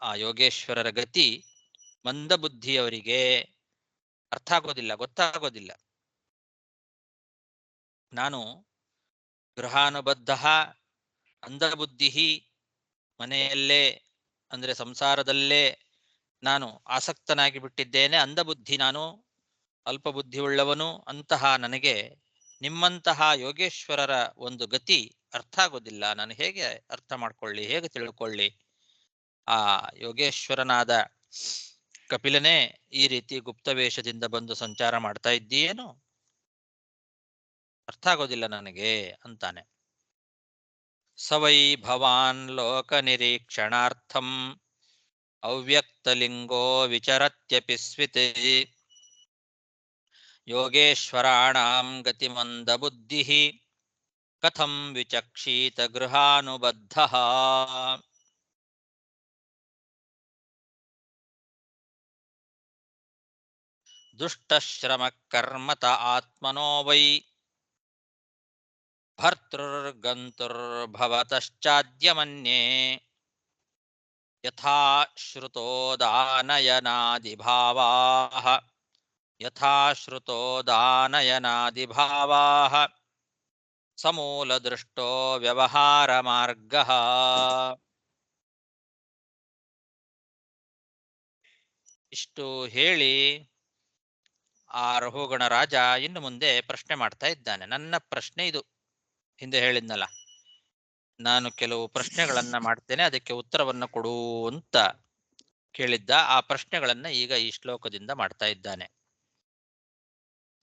ಆ ಯೋಗೇಶ್ವರರ ಗತಿ ಮಂದಬುದ್ಧಿಯವರಿಗೆ ಅರ್ಥ ಆಗೋದಿಲ್ಲ, ಗೊತ್ತಾಗೋದಿಲ್ಲ. ನಾನು ಗೃಹಾನುಬದ್ಧ ಅಂಧಬುದ್ಧಿ, ಮನೆಯಲ್ಲೇ ಅಂದ್ರೆ ಸಂಸಾರದಲ್ಲೇ ನಾನು ಆಸಕ್ತನಾಗಿ ಬಿಟ್ಟಿದ್ದೇನೆ, ಅಂಧಬುದ್ಧಿ ನಾನು, ಅಲ್ಪಬುದ್ಧಿ ಉಳ್ಳವನು. ಅಂತಹ ನನಗೆ ನಿಮ್ಮಂತಹ ಯೋಗೇಶ್ವರರ ಒಂದು ಗತಿ ಅರ್ಥ ಆಗೋದಿಲ್ಲ. ನಾನು ಹೇಗೆ ಅರ್ಥ ಮಾಡ್ಕೊಳ್ಳಿ, ಹೇಗೆ ತಿಳ್ಕೊಳ್ಳಿ? ಆ ಯೋಗೇಶ್ವರನಾದ ಕಪಿಲನೇ ಈ ರೀತಿ ಗುಪ್ತವೇಷದಿಂದ ಬಂದು ಸಂಚಾರ ಮಾಡ್ತಾ ಇದ್ದೀಯೇನು, ಅರ್ಥ ಆಗೋದಿಲ್ಲ ನನಗೆ ಅಂತಾನೆ. ಸವೈ ಭವಾನ್ ಲೋಕ ನಿರೀಕ್ಷಣಾರ್ಥಂ ಅವ್ಯಕ್ತಲಿಂಗೋ ವಿಚರತ್ಯಪಿ ಸ್ವಿತ್ ಯೋಗೇಶ್ವರಾಣಾಂ ಗತಿಮಂದಬುದ್ಧಿಃ ಕಥಂ ವಿಚಕ್ಷೀತ ಗೃಹಾನುಬದ್ಧಃ. ದುಷ್ಟಶ್ರಮ ಕರ್ಮತ ಆತ್ಮನೋ ವೈ ಭರ್ತೃರ್ಗಂತುರ್ಭವತಶ್ಚಾದ್ಯಮನ್ಯೇ ಯಥಾ ಶ್ರುತೋ ದಾನಯನಾದಿಭಾವಾಃ ಯಥಾ ಶ್ರುತೋ ದಾನಯನಾದಿಭಾವಾಃ ಸಮೂಲದೃಷ್ಟೋ ವ್ಯವಹಾರ ಮಾರ್ಗಃ. ಇಷ್ಟು ಹೇಳಿ ಆ ರಹುಗಣ ರಾಜ ಇನ್ನು ಮುಂದೆ ಪ್ರಶ್ನೆ ಮಾಡ್ತಾ ಇದ್ದಾನೆ. ನನ್ನ ಪ್ರಶ್ನೆ ಇದು, ಹಿಂದೆ ಹೇಳಿದ್ನಲ್ಲ, ನಾನು ಕೆಲವು ಪ್ರಶ್ನೆಗಳನ್ನ ಮಾಡ್ತೇನೆ, ಅದಕ್ಕೆ ಉತ್ತರವನ್ನ ಕೊಡು ಅಂತ ಕೇಳಿದ್ದ. ಆ ಪ್ರಶ್ನೆಗಳನ್ನ ಈಗ ಈ ಶ್ಲೋಕದಿಂದ ಮಾಡ್ತಾ ಇದ್ದಾನೆ.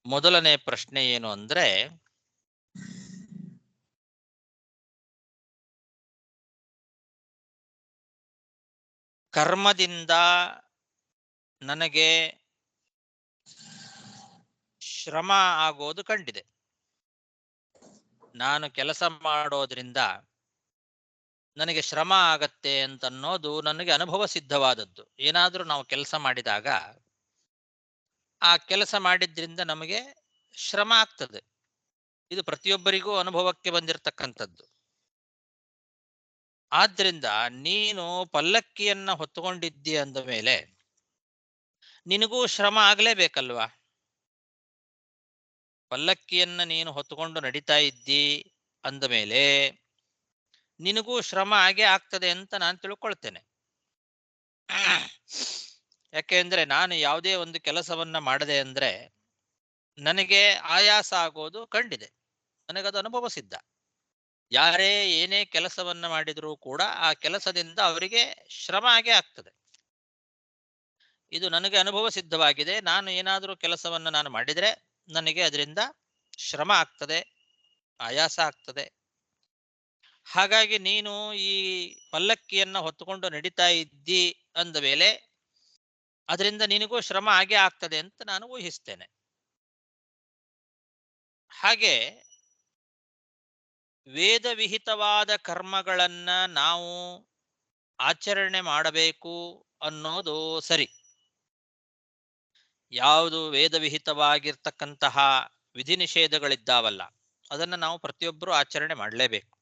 ಮೊದಲನೇ ಪ್ರಶ್ನೆ ಏನು ಅಂದ್ರೆ, ಕರ್ಮದಿಂದ ನನಗೆ ಶ್ರಮ ಆಗೋದು ಕಂಡಿದೆ. ನಾನು ಕೆಲಸ ಮಾಡೋದ್ರಿಂದ ನನಗೆ ಶ್ರಮ ಆಗತ್ತೆ ಅಂತನ್ನೋದು ನನಗೆ ಅನುಭವ ಸಿದ್ಧವಾದದ್ದು. ಏನಾದರೂ ನಾವು ಕೆಲಸ ಮಾಡಿದಾಗ ಆ ಕೆಲಸ ಮಾಡಿದ್ರಿಂದ ನಮಗೆ ಶ್ರಮ ಆಗ್ತದೆ. ಇದು ಪ್ರತಿಯೊಬ್ಬರಿಗೂ ಅನುಭವಕ್ಕೆ ಬಂದಿರತಕ್ಕಂಥದ್ದು. ಆದ್ರಿಂದ ನೀನು ಪಲ್ಲಕ್ಕಿಯನ್ನ ಹೊತ್ತುಕೊಂಡಿದ್ದಿ ಅಂದ ಮೇಲೆ ನಿನಗೂ ಶ್ರಮ ಆಗ್ಲೇಬೇಕಲ್ವಾ? ಪಲ್ಲಕ್ಕಿಯನ್ನ ನೀನು ಹೊತ್ತುಕೊಂಡು ನಡೀತಾ ಇದ್ದಿ ಅಂದ ಮೇಲೆ ನಿನಗೂ ಶ್ರಮ ಆಗೇ ಆಗ್ತದೆ ಅಂತ ನಾನು ತಿಳ್ಕೊಳ್ತೇನೆ. ಯಾಕೆಂದ್ರೆ ನಾನು ಯಾವುದೇ ಒಂದು ಕೆಲಸವನ್ನ ಮಾಡದೆ ಅಂದ್ರೆ ನನಗೆ ಆಯಾಸ ಆಗೋದು ಕಂಡಿದೆ, ನನಗದು ಅನುಭವ ಸಿದ್ಧ. ಯಾರೇ ಏನೇ ಕೆಲಸವನ್ನ ಮಾಡಿದರೂ ಕೂಡ ಆ ಕೆಲಸದಿಂದ ಅವರಿಗೆ ಶ್ರಮ ಆಗೇ ಆಗ್ತದೆ. ಇದು ನನಗೆ ಅನುಭವ ಸಿದ್ಧವಾಗಿದೆ. ನಾನು ಏನಾದರೂ ಕೆಲಸವನ್ನ ನಾನು ಮಾಡಿದರೆ ನನಗೆ ಅದರಿಂದ ಶ್ರಮ ಆಗ್ತದೆ, ಆಯಾಸ ಆಗ್ತದೆ. ಹಾಗಾಗಿ ನೀನು ಈ ಪಲ್ಲಕ್ಕಿಯನ್ನ ಹೊತ್ತುಕೊಂಡು ನಡೀತಾ ಇದ್ದಿ ಅಂದ ಮೇಲೆ ಅದರಿಂದ ನಿನಗೂ ಶ್ರಮ ಆಗೇ ಆಗ್ತದೆ ಅಂತ ನಾನು ಊಹಿಸ್ತೇನೆ. ಹಾಗೆ ವೇದ ವಿಹಿತವಾದ ಕರ್ಮಗಳನ್ನ ನಾವು ಆಚರಣೆ ಮಾಡಬೇಕು ಅನ್ನೋದು ಸರಿ. ಯಾವುದು ವೇದ ವಿಹಿತವಾಗಿರ್ತಕ್ಕಂತಹ ವಿಧಿ ನಿಷೇಧಗಳಿದ್ದಾವಲ್ಲ ಅದನ್ನು ನಾವು ಪ್ರತಿಯೊಬ್ಬರೂ ಆಚರಣೆ ಮಾಡಲೇಬೇಕು.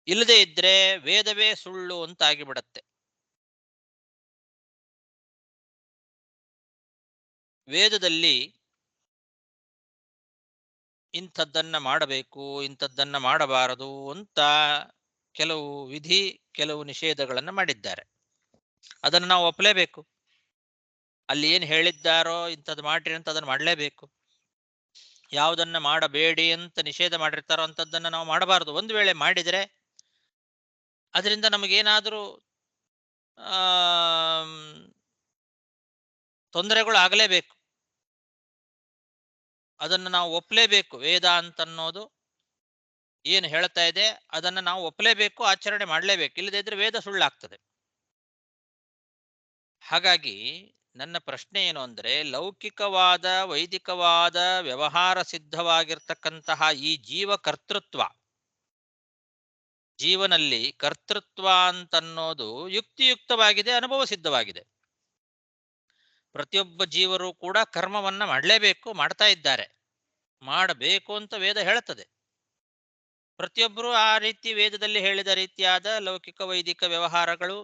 ಇಲ್ಲದೆ ಇದ್ರೆ ವೇದವೇ ಸುಳ್ಳು ಅಂತಾಗಿಬಿಡತ್ತೆ. ವೇದದಲ್ಲಿ ಇಂಥದ್ದನ್ನ ಮಾಡಬೇಕು, ಇಂಥದ್ದನ್ನ ಮಾಡಬಾರದು ಅಂತ ಕೆಲವು ವಿಧಿ, ಕೆಲವು ನಿಷೇಧಗಳನ್ನ ಮಾಡಿದ್ದಾರೆ. ಅದನ್ನು ನಾವು ಒಪ್ಪಲೇಬೇಕು. ಅಲ್ಲಿ ಏನು ಹೇಳಿದ್ದಾರೋ ಇಂಥದ್ದು ಮಾಡ್ರಿ ಅಂತ ಅದನ್ನು ಮಾಡಲೇಬೇಕು. ಯಾವುದನ್ನ ಮಾಡಬೇಡಿ ಅಂತ ನಿಷೇಧ ಮಾಡಿರ್ತಾರೋ ಅಂಥದ್ದನ್ನು ನಾವು ಮಾಡಬಾರದು. ಒಂದು ವೇಳೆ ಮಾಡಿದರೆ ಅದರಿಂದ ನಮಗೇನಾದರೂ ತೊಂದರೆಗಳು ಆಗಲೇಬೇಕು. ಅದನ್ನು ನಾವು ಒಪ್ಪಲೇಬೇಕು. ವೇದ ಅಂತನ್ನೋದು ಏನು ಹೇಳ್ತಾ ಇದೆ ಅದನ್ನು ನಾವು ಒಪ್ಪಲೇಬೇಕು, ಆಚರಣೆ ಮಾಡಲೇಬೇಕು. ಇಲ್ಲದೇ ಇದ್ರೆ ವೇದ ಸುಳ್ಳಾಗ್ತದೆ. ಹಾಗಾಗಿ ನನ್ನ ಪ್ರಶ್ನೆ ಏನು ಅಂದ್ರೆ, ಲೌಕಿಕವಾದ ವೈದಿಕವಾದ ವ್ಯವಹಾರ ಸಿದ್ಧವಾಗಿರ್ತಕ್ಕಂತಹ ಈ ಜೀವ ಕರ್ತೃತ್ವ, ಜೀವನಲ್ಲಿ ಕರ್ತೃತ್ವ ಅಂತನ್ನೋದು ಯುಕ್ತಿಯುಕ್ತವಾಗಿದೆ, ಅನುಭವ ಸಿದ್ಧವಾಗಿದೆ. ಪ್ರತಿಯೊಬ್ಬ ಜೀವರು ಕೂಡ ಕರ್ಮವನ್ನ ಮಾಡಲೇಬೇಕು, ಮಾಡ್ತಾ ಇದ್ದಾರೆ, ಮಾಡಬೇಕು ಅಂತ ವೇದ ಹೇಳುತ್ತದೆ. ಪ್ರತಿಯೊಬ್ಬರು ಆ ರೀತಿ ವೇದದಲ್ಲಿ ಹೇಳಿದ ರೀತಿಯಾದ ಲೌಕಿಕ ವೈದಿಕ ವ್ಯವಹಾರಗಳು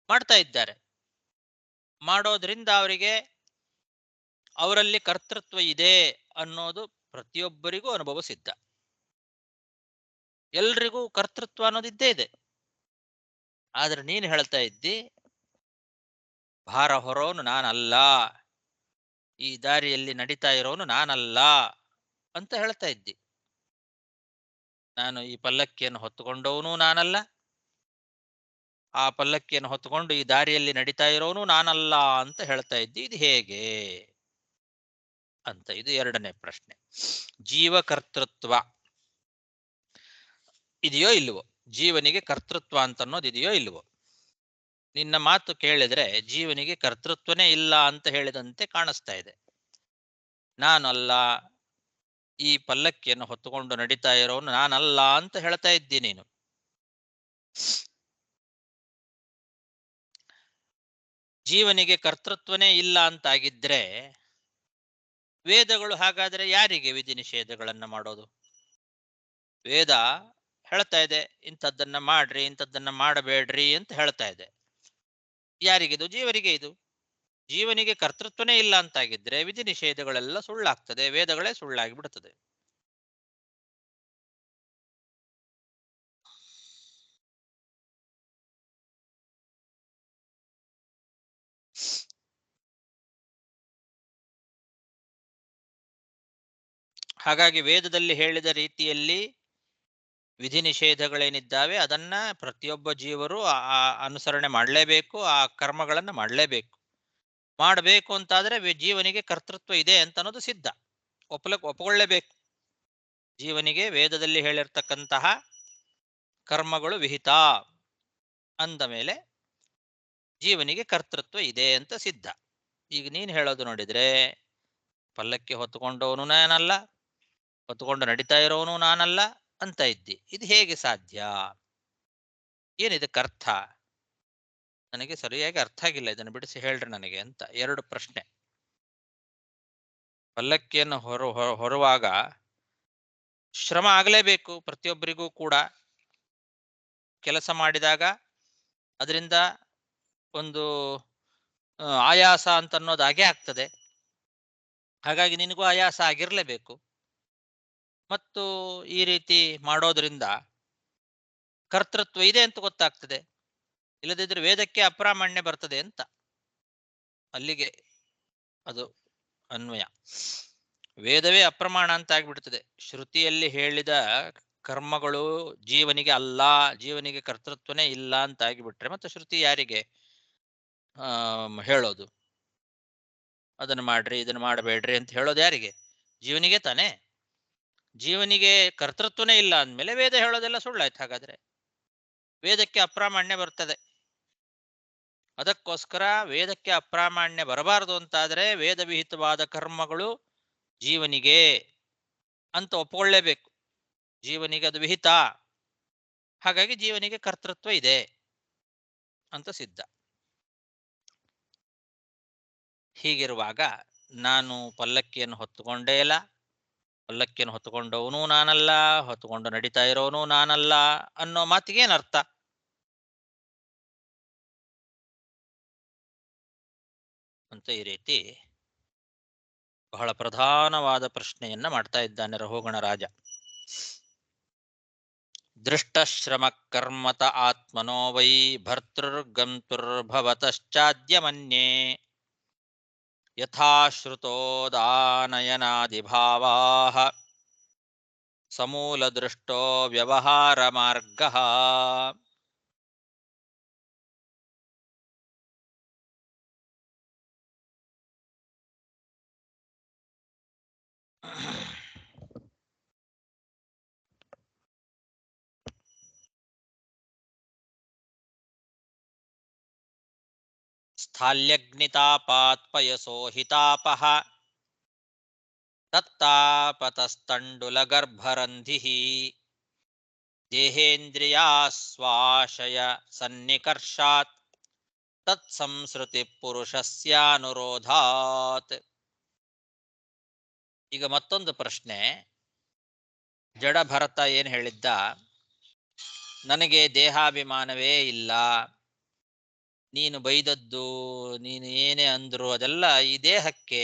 ಮಾಡ್ತಾ ಇದ್ದಾರೆ. ಮಾಡೋದ್ರಿಂದ ಅವರಲ್ಲಿ ಕರ್ತೃತ್ವ ಇದೆ ಅನ್ನೋದು ಪ್ರತಿಯೊಬ್ಬರಿಗೂ ಅನುಭವ ಸಿದ್ಧ. ಎಲ್ರಿಗೂ ಕರ್ತೃತ್ವ ಅನ್ನೋದು ಇದ್ದೇ ಇದೆ. ಆದ್ರೆ ನೀನು ಹೇಳ್ತಾ ಇದ್ದಿ, ಭಾರ ಹೊರೋನು ನಾನಲ್ಲ, ಈ ದಾರಿಯಲ್ಲಿ ನಡೀತಾ ಇರೋನು ನಾನಲ್ಲ ಅಂತ ಹೇಳ್ತಾ ಇದ್ದಿ. ನಾನು ಈ ಪಲ್ಲಕ್ಕಿಯನ್ನು ಹೊತ್ತುಕೊಂಡವನು ನಾನಲ್ಲ, ಆ ಪಲ್ಲಕ್ಕಿಯನ್ನು ಹೊತ್ತುಕೊಂಡು ಈ ದಾರಿಯಲ್ಲಿ ನಡೀತಾ ಇರೋನು ನಾನಲ್ಲ ಅಂತ ಹೇಳ್ತಾ ಇದ್ದಿ. ಇದು ಹೇಗೆ ಅಂತ. ಇದು ಎರಡನೇ ಪ್ರಶ್ನೆ. ಜೀವಕರ್ತೃತ್ವ ಇದೆಯೋ ಇಲ್ವೋ? ಜೀವನಿಗೆ ಕರ್ತೃತ್ವ ಅಂತ ಅನ್ನೋದು ಇದೆಯೋ ಇಲ್ವೋ? ನಿನ್ನ ಮಾತು ಕೇಳಿದ್ರೆ ಜೀವನಿಗೆ ಕರ್ತೃತ್ವನೇ ಇಲ್ಲ ಅಂತ ಹೇಳಿದಂತೆ ಕಾಣಿಸ್ತಾ ಇದೆ. ನಾನಲ್ಲ, ಈ ಪಲ್ಲಕ್ಕಿಯನ್ನು ಹೊತ್ತುಕೊಂಡು ನಡೀತಾ ಇರೋನು ನಾನಲ್ಲ ಅಂತ ಹೇಳ್ತಾ ಇದ್ದೀನಿ ನೀನು. ಜೀವನಿಗೆ ಕರ್ತೃತ್ವನೇ ಇಲ್ಲ ಅಂತಾಗಿದ್ರೆ ವೇದಗಳು ಹಾಗಾದ್ರೆ ಯಾರಿಗೆ ವಿಧಿ ನಿಷೇಧಗಳನ್ನ ಮಾಡೋದು? ವೇದ ಹೇಳ್ತಾ ಇದೆ ಇಂಥದ್ದನ್ನ ಮಾಡ್ರಿ, ಇಂಥದ್ದನ್ನ ಮಾಡಬೇಡ್ರಿ ಅಂತ ಹೇಳ್ತಾ ಇದೆ. ಯಾರಿಗಿದು? ಜೀವರಿಗೆ. ಇದು ಜೀವನಿಗೆ ಕರ್ತೃತ್ವನೇ ಇಲ್ಲ ಅಂತಾಗಿದ್ರೆ ವಿಧಿ ನಿಷೇಧಗಳೆಲ್ಲ ಸುಳ್ಳಾಗ್ತದೆ, ವೇದಗಳೇ ಸುಳ್ಳಾಗಿ ಬಿಡುತ್ತದೆ. ಹಾಗಾಗಿ ವೇದದಲ್ಲಿ ಹೇಳಿದ ರೀತಿಯಲ್ಲಿ ವಿಧಿ ನಿಷೇಧಗಳೇನಿದ್ದಾವೆ ಅದನ್ನ ಪ್ರತಿಯೊಬ್ಬ ಜೀವರು ಅನುಸರಣೆ ಮಾಡಲೇಬೇಕು, ಆ ಕರ್ಮಗಳನ್ನು ಮಾಡಲೇಬೇಕು. ಮಾಡಬೇಕು ಅಂತಾದ್ರೆ ಜೀವನಿಗೆ ಕರ್ತೃತ್ವ ಇದೆ ಅಂತ ಅನ್ನೋದು ಸಿದ್ಧ, ಒಪ್ಕೊಳ್ಳೇಬೇಕು. ಜೀವನಿಗೆ ವೇದದಲ್ಲಿ ಹೇಳಿರ್ತಕ್ಕಂತಹ ಕರ್ಮಗಳು ವಿಹಿತ ಅಂದ ಮೇಲೆ ಜೀವನಿಗೆ ಕರ್ತೃತ್ವ ಇದೆ ಅಂತ ಸಿದ್ಧ. ಈಗ ನೀನು ಹೇಳೋದು ನೋಡಿದ್ರೆ ಪಲ್ಲಕ್ಕಿ ಹೊತ್ತುಕೊಂಡವನು ನಾನಲ್ಲ, ಹೊತ್ತುಕೊಂಡು ನಡೀತಾ ಇರೋನು ನಾನಲ್ಲ ಅಂತ ಇದ್ದಿ. ಇದು ಹೇಗೆ ಸಾಧ್ಯ? ಏನಿದಕ್ಕೆ ಅರ್ಥ? ನನಗೆ ಸರಿಯಾಗಿ ಅರ್ಥ ಆಗಿಲ್ಲ, ಇದನ್ನು ಬಿಡಿಸಿ ಹೇಳ್ರಿ ನನಗೆ ಅಂತ. ಎರಡು ಪ್ರಶ್ನೆ. ಪಲ್ಲಕ್ಕಿಯನ್ನು ಹೊರುವಾಗ ಶ್ರಮ ಆಗಲೇಬೇಕು ಪ್ರತಿಯೊಬ್ಬರಿಗೂ ಕೂಡ. ಕೆಲಸ ಮಾಡಿದಾಗ ಅದರಿಂದ ಒಂದು ಆಯಾಸ ಅಂತ ಅನ್ನೋದು ಹಾಗೆ ಆಗ್ತದೆ. ಹಾಗಾಗಿ ನಿನಗೂ ಆಯಾಸ ಆಗಿರ್ಲೇಬೇಕು. ಮತ್ತು ಈ ರೀತಿ ಮಾಡೋದ್ರಿಂದ ಕರ್ತೃತ್ವ ಇದೆ ಅಂತ ಗೊತ್ತಾಗ್ತದೆ. ಇಲ್ಲದಿದ್ರೆ ವೇದಕ್ಕೆ ಅಪ್ರಾಮಾಣ್ಯ ಬರ್ತದೆ ಅಂತ. ಅಲ್ಲಿಗೆ ಅದು ಅನ್ವಯ. ವೇದವೇ ಅಪ್ರಮಾಣ ಅಂತ ಆಗ್ಬಿಡ್ತದೆ. ಶ್ರುತಿಯಲ್ಲಿ ಹೇಳಿದ ಕರ್ಮಗಳು ಜೀವನಿಗೆ ಅಲ್ಲ, ಜೀವನಿಗೆ ಕರ್ತೃತ್ವನೇ ಇಲ್ಲ ಅಂತ ಆಗಿಬಿಟ್ರೆ ಮತ್ತೆ ಶ್ರುತಿ ಯಾರಿಗೆ ಹೇಳೋದು? ಅದನ್ನು ಮಾಡ್ರಿ ಇದನ್ನು ಮಾಡಬೇಡ್ರಿ ಅಂತ ಹೇಳೋದು ಯಾರಿಗೆ? ಜೀವನಿಗೆ ತಾನೇ. ಜೀವನಿಗೆ ಕರ್ತೃತ್ವನೇ ಇಲ್ಲ ಅಂದಮೇಲೆ ವೇದ ಹೇಳೋದೆಲ್ಲ ಸುಳ್ಳಾಯ್ತು. ಹಾಗಾದ್ರೆ ವೇದಕ್ಕೆ ಅಪ್ರಾಮಾಣ್ಯ ಬರ್ತದೆ. ಅದಕ್ಕೋಸ್ಕರ ವೇದಕ್ಕೆ ಅಪ್ರಾಮಾಣ್ಯ ಬರಬಾರದು ಅಂತಾದ್ರೆ ವೇದ ವಿಹಿತವಾದ ಕರ್ಮಗಳು ಜೀವನಿಗೆ ಅಂತ ಒಪ್ಪಿಕೊಳ್ಳೇಬೇಕು. ಜೀವನಿಗೆ ಅದು ವಿಹಿತ, ಹಾಗಾಗಿ ಜೀವನಿಗೆ ಕರ್ತೃತ್ವ ಇದೆ ಅಂತ ಸಿದ್ಧ. ಹೀಗಿರುವಾಗ ನಾನು ಪಲ್ಲಕ್ಕಿಯನ್ನು ಹೊತ್ತುಕೊಂಡೇ ಇಲ್ಲ, ಪಲ್ಲಕ್ಕಿಯನ್ನು ಹೊತ್ತುಕೊಂಡವನು ನಾನಲ್ಲ, ಹೊತ್ತುಕೊಂಡು ನಡೀತಾ ಇರೋನು ನಾನಲ್ಲ ಅನ್ನೋ ಮಾತಿಗೇನರ್ಥ? ಅಂತ ಈ ರೀತಿ ಬಹಳ ಪ್ರಧಾನವಾದ ಪ್ರಶ್ನೆಯನ್ನ ಮಾಡ್ತಾ ಇದ್ದಾನೆ ರಹುಗಣ ರಾಜ. ದೃಷ್ಟಶ್ರಮ ಕರ್ಮತ ಆತ್ಮನೋ ವೈ ಭರ್ತೃರ್ಗಂತುರ್ಭವತಶ್ಚಾದ್ಯ ಮನ್ಯೇ ಯಥಾಶ್ರುತೋದಾನಯನಾದಿಭಾವಾಃ ಸಮೂಲದೃಷ್ಟೋ ವ್ಯವಹಾರ ಮಾರ್ಗಃ. ಸ್ಥಾಲ್ಯಗ್ನಿತಾಪಾತ್ ಪಯಸೋ ಹಿತಾಪಃ ತತ್ತಾಪತಸ್ತಂಡುಲಗರ್ಭರಂಧಿಃ ದೇಹೇಂದ್ರಿಯಾಸ್ವಾಶಯ ಸನ್ನಿಕರ್ಷಾತ್ ತತ್ಸಂಸ್ಕೃತಿ ಪುರುಷಸ್ಯಾನುರೋಧಾತ್. ಈಗ ಮತ್ತೊಂದು ಪ್ರಶ್ನೆ. ಜಡ ಭರತ ಏನ್ ಹೇಳಿದ್ದ? ನನಗೆ ದೇಹಾಭಿಮಾನವೇ ಇಲ್ಲ, ನೀನು ಬೈದದ್ದು, ನೀನು ಏನೇ ಅಂದ್ರು ಅದೆಲ್ಲ ಈ ದೇಹಕ್ಕೆ,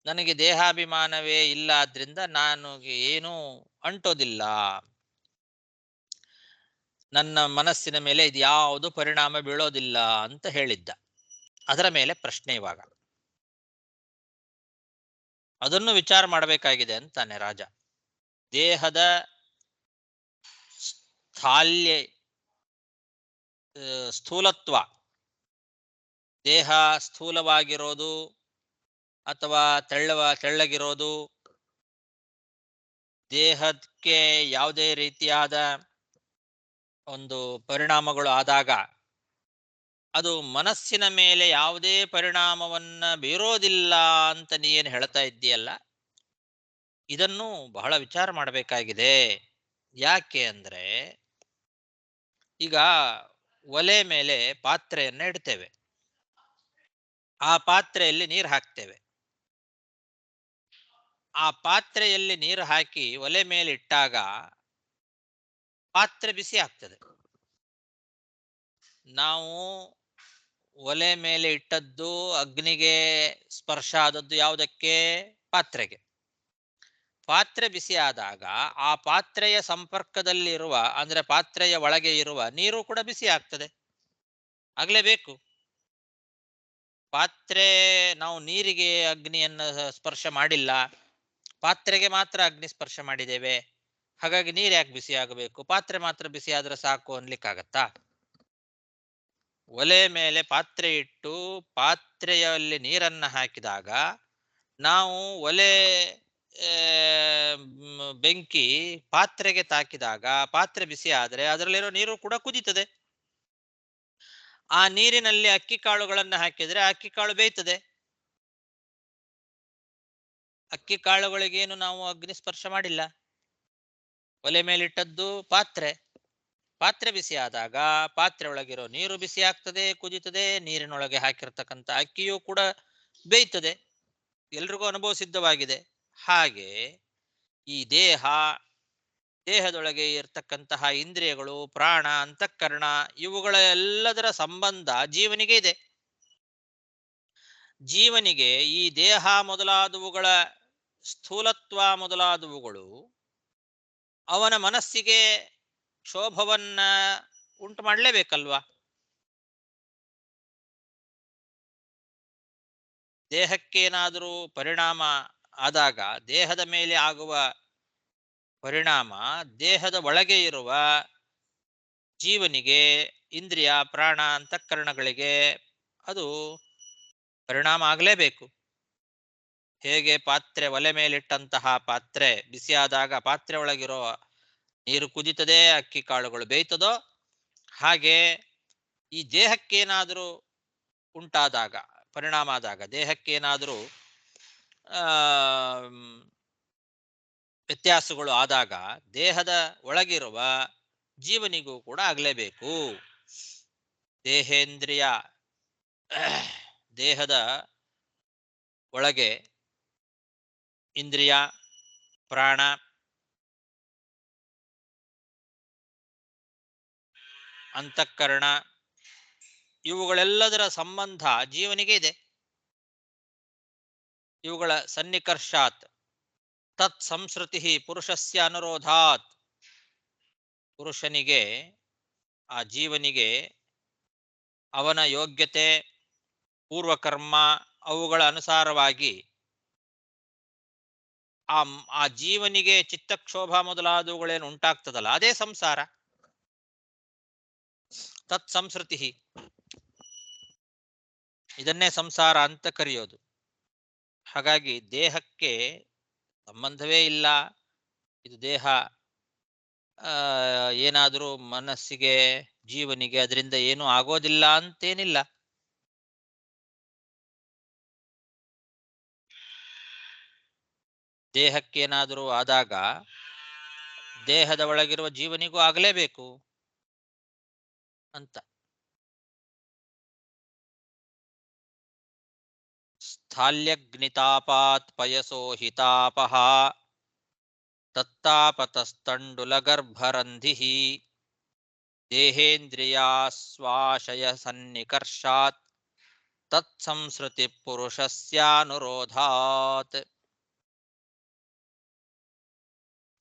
ನನಗೆ ದೇಹಾಭಿಮಾನವೇ ಇಲ್ಲ, ಆದ್ರಿಂದ ನಾನು ಏನೂ ಅಂಟೋದಿಲ್ಲ, ನನ್ನ ಮನಸ್ಸಿನ ಮೇಲೆ ಇದು ಯಾವುದು ಪರಿಣಾಮ ಬೀಳೋದಿಲ್ಲ ಅಂತ ಹೇಳಿದ್ದ. ಅದರ ಮೇಲೆ ಪ್ರಶ್ನೆ ಇವಾಗ. ಅದನ್ನು ವಿಚಾರ ಮಾಡಬೇಕಾಗಿದೆ ಅಂತಾನೆ ರಾಜ. ದೇಹದ ಸ್ಥೂಲತ್ವ, ದೇಹ ಸ್ಥೂಲವಾಗಿರೋದು ಅಥವಾ ತೆಳ್ಳಗಿರೋದು, ದೇಹಕ್ಕೆ ಯಾವುದೇ ರೀತಿಯಾದ ಒಂದು ಪರಿಣಾಮಗಳು ಆದಾಗ ಅದು ಮನಸ್ಸಿನ ಮೇಲೆ ಯಾವುದೇ ಪರಿಣಾಮವನ್ನ ಬೀರೋದಿಲ್ಲ ಅಂತ ನೀನು ಹೇಳ್ತಾ ಇದ್ದೀಯಲ್ಲ, ಇದನ್ನು ಬಹಳ ವಿಚಾರ ಮಾಡಬೇಕಾಗಿದೆ. ಯಾಕೆ ಅಂದ್ರೆ, ಈಗ ಒಲೆ ಮೇಲೆ ಪಾತ್ರೆಯನ್ನ ಇಡ್ತೇವೆ, ಆ ಪಾತ್ರೆಯಲ್ಲಿ ನೀರು ಹಾಕ್ತೇವೆ. ಆ ಪಾತ್ರೆಯಲ್ಲಿ ನೀರು ಹಾಕಿ ಒಲೆ ಮೇಲೆ ಇಟ್ಟಾಗ ಪಾತ್ರೆ ಬಿಸಿ ಆಗ್ತದೆ. ನಾವು ಒಲೆ ಮೇಲೆ ಇಟ್ಟದ್ದು ಅಗ್ನಿಗೆ ಸ್ಪರ್ಶ ಆದದ್ದು ಯಾವುದಕ್ಕೆ? ಪಾತ್ರೆಗೆ. ಪಾತ್ರೆ ಬಿಸಿ ಆದಾಗ ಆ ಪಾತ್ರೆಯ ಸಂಪರ್ಕದಲ್ಲಿರುವ, ಅಂದ್ರೆ ಪಾತ್ರೆಯ ಒಳಗೆ ಇರುವ ನೀರು ಕೂಡ ಬಿಸಿ ಆಗ್ತದೆ, ಆಗ್ಲೇಬೇಕು. ಪಾತ್ರೆ, ನಾವು ನೀರಿಗೆ ಅಗ್ನಿಯನ್ನು ಸ್ಪರ್ಶ ಮಾಡಿಲ್ಲ, ಪಾತ್ರೆಗೆ ಮಾತ್ರ ಅಗ್ನಿ ಸ್ಪರ್ಶ ಮಾಡಿದ್ದೇವೆ, ಹಾಗಾಗಿ ನೀರು ಯಾಕೆ ಬಿಸಿ ಆಗಬೇಕು, ಪಾತ್ರೆ ಮಾತ್ರ ಬಿಸಿ ಆದ್ರೆ ಸಾಕು ಅನ್ಲಿಕ್ಕಾಗತ್ತಾ? ಒಲೆ ಮೇಲೆ ಪಾತ್ರೆ ಇಟ್ಟು ಪಾತ್ರೆಯಲ್ಲಿ ನೀರನ್ನ ಹಾಕಿದಾಗ ನಾವು ಒಲೆ ಬೆಂಕಿ ಪಾತ್ರೆಗೆ ತಾಕಿದಾಗ ಪಾತ್ರೆ ಬಿಸಿ ಆದ್ರೆ ಅದರಲ್ಲಿರೋ ನೀರು ಕೂಡ ಕುದೀತದೆ. ಆ ನೀರಿನಲ್ಲಿ ಅಕ್ಕಿ ಕಾಳುಗಳನ್ನು ಹಾಕಿದ್ರೆ ಅಕ್ಕಿ ಕಾಳು ಬೇಯ್ತದೆ. ಅಕ್ಕಿ ಕಾಳುಗಳಿಗೇನು ನಾವು ಅಗ್ನಿ ಸ್ಪರ್ಶ ಮಾಡಿಲ್ಲ. ಒಲೆ ಮೇಲಿಟ್ಟದ್ದು ಪಾತ್ರೆ, ಪಾತ್ರೆ ಬಿಸಿ ಆದಾಗ ಪಾತ್ರೆ ಒಳಗಿರೋ ನೀರು ಬಿಸಿ ಆಗ್ತದೆ, ಕುದೀತದೆ, ನೀರಿನೊಳಗೆ ಹಾಕಿರ್ತಕ್ಕಂಥ ಅಕ್ಕಿಯೂ ಕೂಡ ಬೇಯ್ತದೆ. ಎಲ್ರಿಗೂ ಅನುಭವ ಸಿದ್ಧವಾಗಿದೆ. ಹಾಗೆ ಈ ದೇಹದೊಳಗೆ ಇರತಕ್ಕಂತಹ ಇಂದ್ರಿಯಗಳು, ಪ್ರಾಣ, ಅಂತಃಕರಣ ಇವುಗಳ ಎಲ್ಲದರ ಸಂಬಂಧ ಜೀವನಿಗೆ ಇದೆ. ಜೀವನಿಗೆ ಈ ದೇಹ ಮೊದಲಾದವುಗಳ ಸ್ಥೂಲತ್ವ ಮೊದಲಾದವುಗಳು ಅವನ ಮನಸ್ಸಿಗೆ ಕ್ಷೋಭವನ್ನ ಉಂಟು ಮಾಡಲೇಬೇಕಲ್ವಾ? ದೇಹಕ್ಕೇನಾದರೂ ಪರಿಣಾಮ ಆದಾಗ ದೇಹದ ಮೇಲೆ ಆಗುವ ಪರಿಣಾಮ ದೇಹದ ಒಳಗೆ ಇರುವ ಜೀವನಿಗೆ, ಇಂದ್ರಿಯ, ಪ್ರಾಣ, ಅಂತಃಕರಣಗಳಿಗೆ ಅದು ಪರಿಣಾಮ ಆಗಲೇಬೇಕು. ಹೇಗೆ ಪಾತ್ರೆ ಒಲೆ ಮೇಲಿಟ್ಟಂತಹ ಪಾತ್ರೆ ಬಿಸಿಯಾದಾಗ ಪಾತ್ರೆ ಒಳಗಿರೋ ನೀರು ಕುದೀತದೆ, ಅಕ್ಕಿ ಕಾಳುಗಳು ಬೇಯ್ತದೋ, ಹಾಗೆ ಈ ದೇಹಕ್ಕೇನಾದರೂ ಉಂಟಾದಾಗ, ಪರಿಣಾಮ ಆದಾಗ, ದೇಹಕ್ಕೇನಾದರೂ ವ್ಯತ್ಯಾಸಗಳು ಆದಾಗ ದೇಹದ ಒಳಗಿರುವ ಜೀವನಿಗೂ ಕೂಡ ಆಗಲೇಬೇಕು. ದೇಹೇಂದ್ರಿಯ, ದೇಹದ ಒಳಗೆ ಇಂದ್ರಿಯ, ಪ್ರಾಣ, ಅಂತಃಕರಣ ಇವುಗಳೆಲ್ಲದರ ಸಂಬಂಧ ಜೀವನಿಗೆ ಇದೆ. ಇವುಗಳ ಸನ್ನಿಕರ್ಷಾತ್ ತತ್ ಸಂಸ್ಕೃತಿ ಪುರುಷಸ್ಯ ಅನುರೋಧಾತ್, ಪುರುಷನಿಗೆ, ಆ ಜೀವನಿಗೆ ಅವನ ಯೋಗ್ಯತೆ, ಪೂರ್ವಕರ್ಮ ಅವುಗಳ ಅನುಸಾರವಾಗಿ ಆ ಜೀವನಿಗೆ ಚಿತ್ತಕ್ಷೋಭ ಮೊದಲಾದವುಗಳೇನು ಉಂಟಾಗ್ತದಲ್ಲ ಅದೇ ಸಂಸಾರ. ತತ್ ಸಂಸ್ಕೃತಿ, ಇದನ್ನೇ ಸಂಸಾರ ಅಂತ ಕರೆಯೋದು. ಹಾಗಾಗಿ ದೇಹಕ್ಕೆ ಸಂಬಂಧವೇ ಇಲ್ಲ. ಇದು ದೇಹ ಏನಾದರೂ ಮನಸ್ಸಿಗೆ, ಜೀವನಿಗೆ ಅದರಿಂದ ಏನೂ ಆಗೋದಿಲ್ಲ ಅಂತೇನಿಲ್ಲ. ದೇಹಕ್ಕೇನಾದರೂ ಆದಾಗ ದೇಹದ ಒಳಗಿರುವ ಜೀವನಿಗೂ ಆಗಲೇಬೇಕು ಅಂತ. ಸ್ಥಾಲ್ಯಗ್ನಿತಾಪಾತ್ ಪಯಸೋ ಹಿತಾಪಹ ತತ್ತಾಪತಸ್ತಂಡುಲಗರ್ಭರಂಧಿ ದೇಹೇಂದ್ರಿಯಾಸ್ವಾಶಯ ಸನ್ನಿಕರ್ಷಾತ್ ತತ್ಸಂಸ್ಕೃತಿ ಪುರುಷಸ್ಯಾನುರೋಧಾತ್.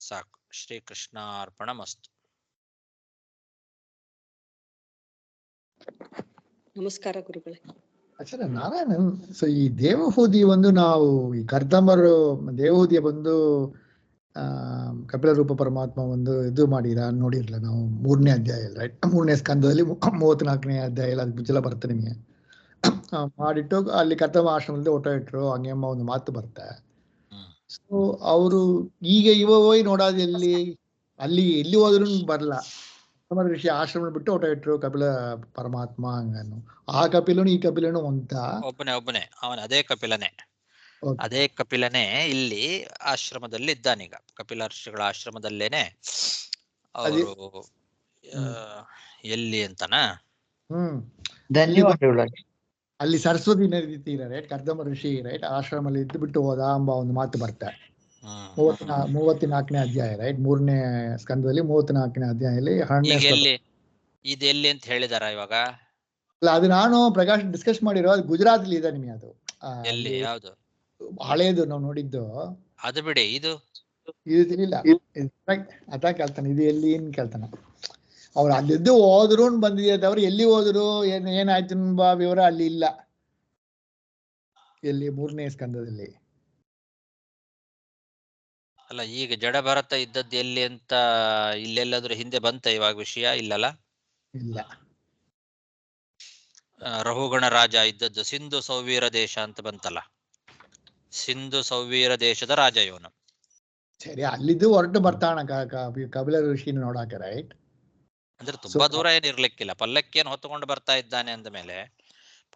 ಸಾಕು. ಶ್ರೀಕೃಷ್ಣಾರ್ಪಣಮಸ್ತು. ನಮಸ್ಕಾರ ಗುರುಗಳೇ. ಆಚಾರ್ಯ ನಾರಾಯಣನ್, ಸೊ ಈ ದೇವಹೂದಿ ಒಂದು ನಾವು ಈ ಕರ್ದಮರು ದೇವಹೂದಿಯ ಬಂದು ಕಪಿಲ ರೂಪ ಪರಮಾತ್ಮ ಒಂದು ಇದು ಮಾಡಿರ ನೋಡಿರ್ಲ ನಾವು 3ನೇ ಅಧ್ಯಾಯ, ರೈಟ್? 3ನೇ ಸ್ಕಂದದಲ್ಲಿ 34ನೇ ಅಧ್ಯಾಯ ಅದು ಬುಜ್ಜಲ ಬರುತ್ತೆ ನಿಮಗೆ. ಮಾಡಿಟ್ಟು ಅಲ್ಲಿ ಕರ್ದಮ ಆಶ್ರಮದಲ್ಲಿ ಓಟ ಇಟ್ರು ಹಂಗೆಂಬ ಒಂದು ಮಾತು ಬರುತ್ತೆ. ಸೊ ಅವರು ಈಗ ಹೋಗಿ ನೋಡೋದು ಅಲ್ಲಿ ಎಲ್ಲಿ ಹೋದ್ರು ಬರಲ್ಲ. ಋಷಿ ಆಶ್ರಮ ಬಿಟ್ಟು ಓಟ ಇಟ್ರು ಕಪಿಲ ಪರಮಾತ್ಮ ಹಂಗನು. ಆ ಕಪಿಲನು ಈ ಕಪಿಲನು ಅಂತ ಒಬ್ಬನೇ ಅವನ ಅದೇ ಕಪಿಲನೇ ಇಲ್ಲಿ ಆಶ್ರಮದಲ್ಲಿ ಇದ್ದಾನೀಗ. ಕಪಿಲ ಋಷಿಗಳ ಆಶ್ರಮದಲ್ಲೇನೆ ಅವರು ಎಲ್ಲಿ ಅಂತನ ಧನ್ಯವಾದಗಳು. ಅಲ್ಲಿ ಸರಸ್ವತಿ ನದಿ ತೀರ, ರೈಟ್? ಕರ್ದಮ ಋಷಿ, ರೈಟ್? ಆಶ್ರಮದಲ್ಲಿ ಇದ್ದು ಬಿಟ್ಟು ಹೋದ ಎಂಬ ಒಂದು ಮಾತು ಬರುತ್ತೆ. 34ನೇ ಅಧ್ಯಾಯ, ರೈಟ್? 3ನೇ ಸ್ಕಂದದಲ್ಲಿ 34ನೇ ಅಧ್ಯಾಯದಲ್ಲಿ 12ನೇ ಶ್ಲೋಕ. ಇದು ಎಲ್ಲಿ ಅಂತ ಹೇಳಿದಾರ ಇವಾಗ? ಅಲ್ಲ, ಅದು ನಾನು ಪ್ರಕಾಶ್ ಡಿಸ್ಕಸ್ ಮಾಡಿರೋ, ಅದು ಗುಜರಾತ್ ಇದೆ ನಿಮಗೆ. ಅದು ಎಲ್ಲಿ, ಯಾವುದು ಹಳೇದು ನಾವು ನೋಡಿದ್ದು? ಅದು ಬಿಡಿ, ಇದು ಇಲ್ಲ ಅದ ಕೇಳ್ತಾನೆ. ಇದು ಎಲ್ಲಿ ಏನ್ ಕೇಳ್ತಾನೆ ಅವ್ರು. ಅಲ್ಲಿದ್ದು ಹೋದ್ರು ಬಂದಿದೆ, ಅವ್ರು ಎಲ್ಲಿ ಹೋದ್ರು ಏನಾಯ್ತು ಎಂಬ ವಿವರ ಅಲ್ಲಿ ಇಲ್ಲ. ಎಲ್ಲಿ 3ನೇ ಸ್ಕಂದದಲ್ಲಿ ಅಲ್ಲ, ಈಗ ಜಡ ಭರತ ಇದ್ದದ್ದು ಎಲ್ಲಿ ಅಂತ ಇಲ್ಲೆಲ್ಲಾದ್ರೂ ಹಿಂದೆ ಬಂತ ಇವಾಗ ವಿಷಯ? ಇಲ್ಲಲ್ಲ. ಇಲ್ಲ. ರಹುಗಣ ರಾಜ ಇದ್ದದ್ದು ಸಿಂಧು ಸೌವೀರ ದೇಶ ಅಂತ ಬಂತಲ್ಲ. ಸಿಂಧು ಸೌವೀರ ದೇಶದ ರಾಜ ಇವನು. ಸರಿ, ಅಲ್ಲಿದ್ದು ಹೊರಟು ಬರ್ತಾಣ ಕಪಿಲ ಋಷಿನ ನೋಡಾಕ, ರೈಟ್? ಅಂದ್ರೆ ತುಂಬಾ ದೂರ ಏನ್ ಇರ್ಲಿಕ್ಕಿಲ್ಲ. ಪಲ್ಲಕ್ಕಿಯನ್ನು ಹೊತ್ತುಕೊಂಡು ಬರ್ತಾ ಇದ್ದಾನೆ ಅಂದ ಮೇಲೆ,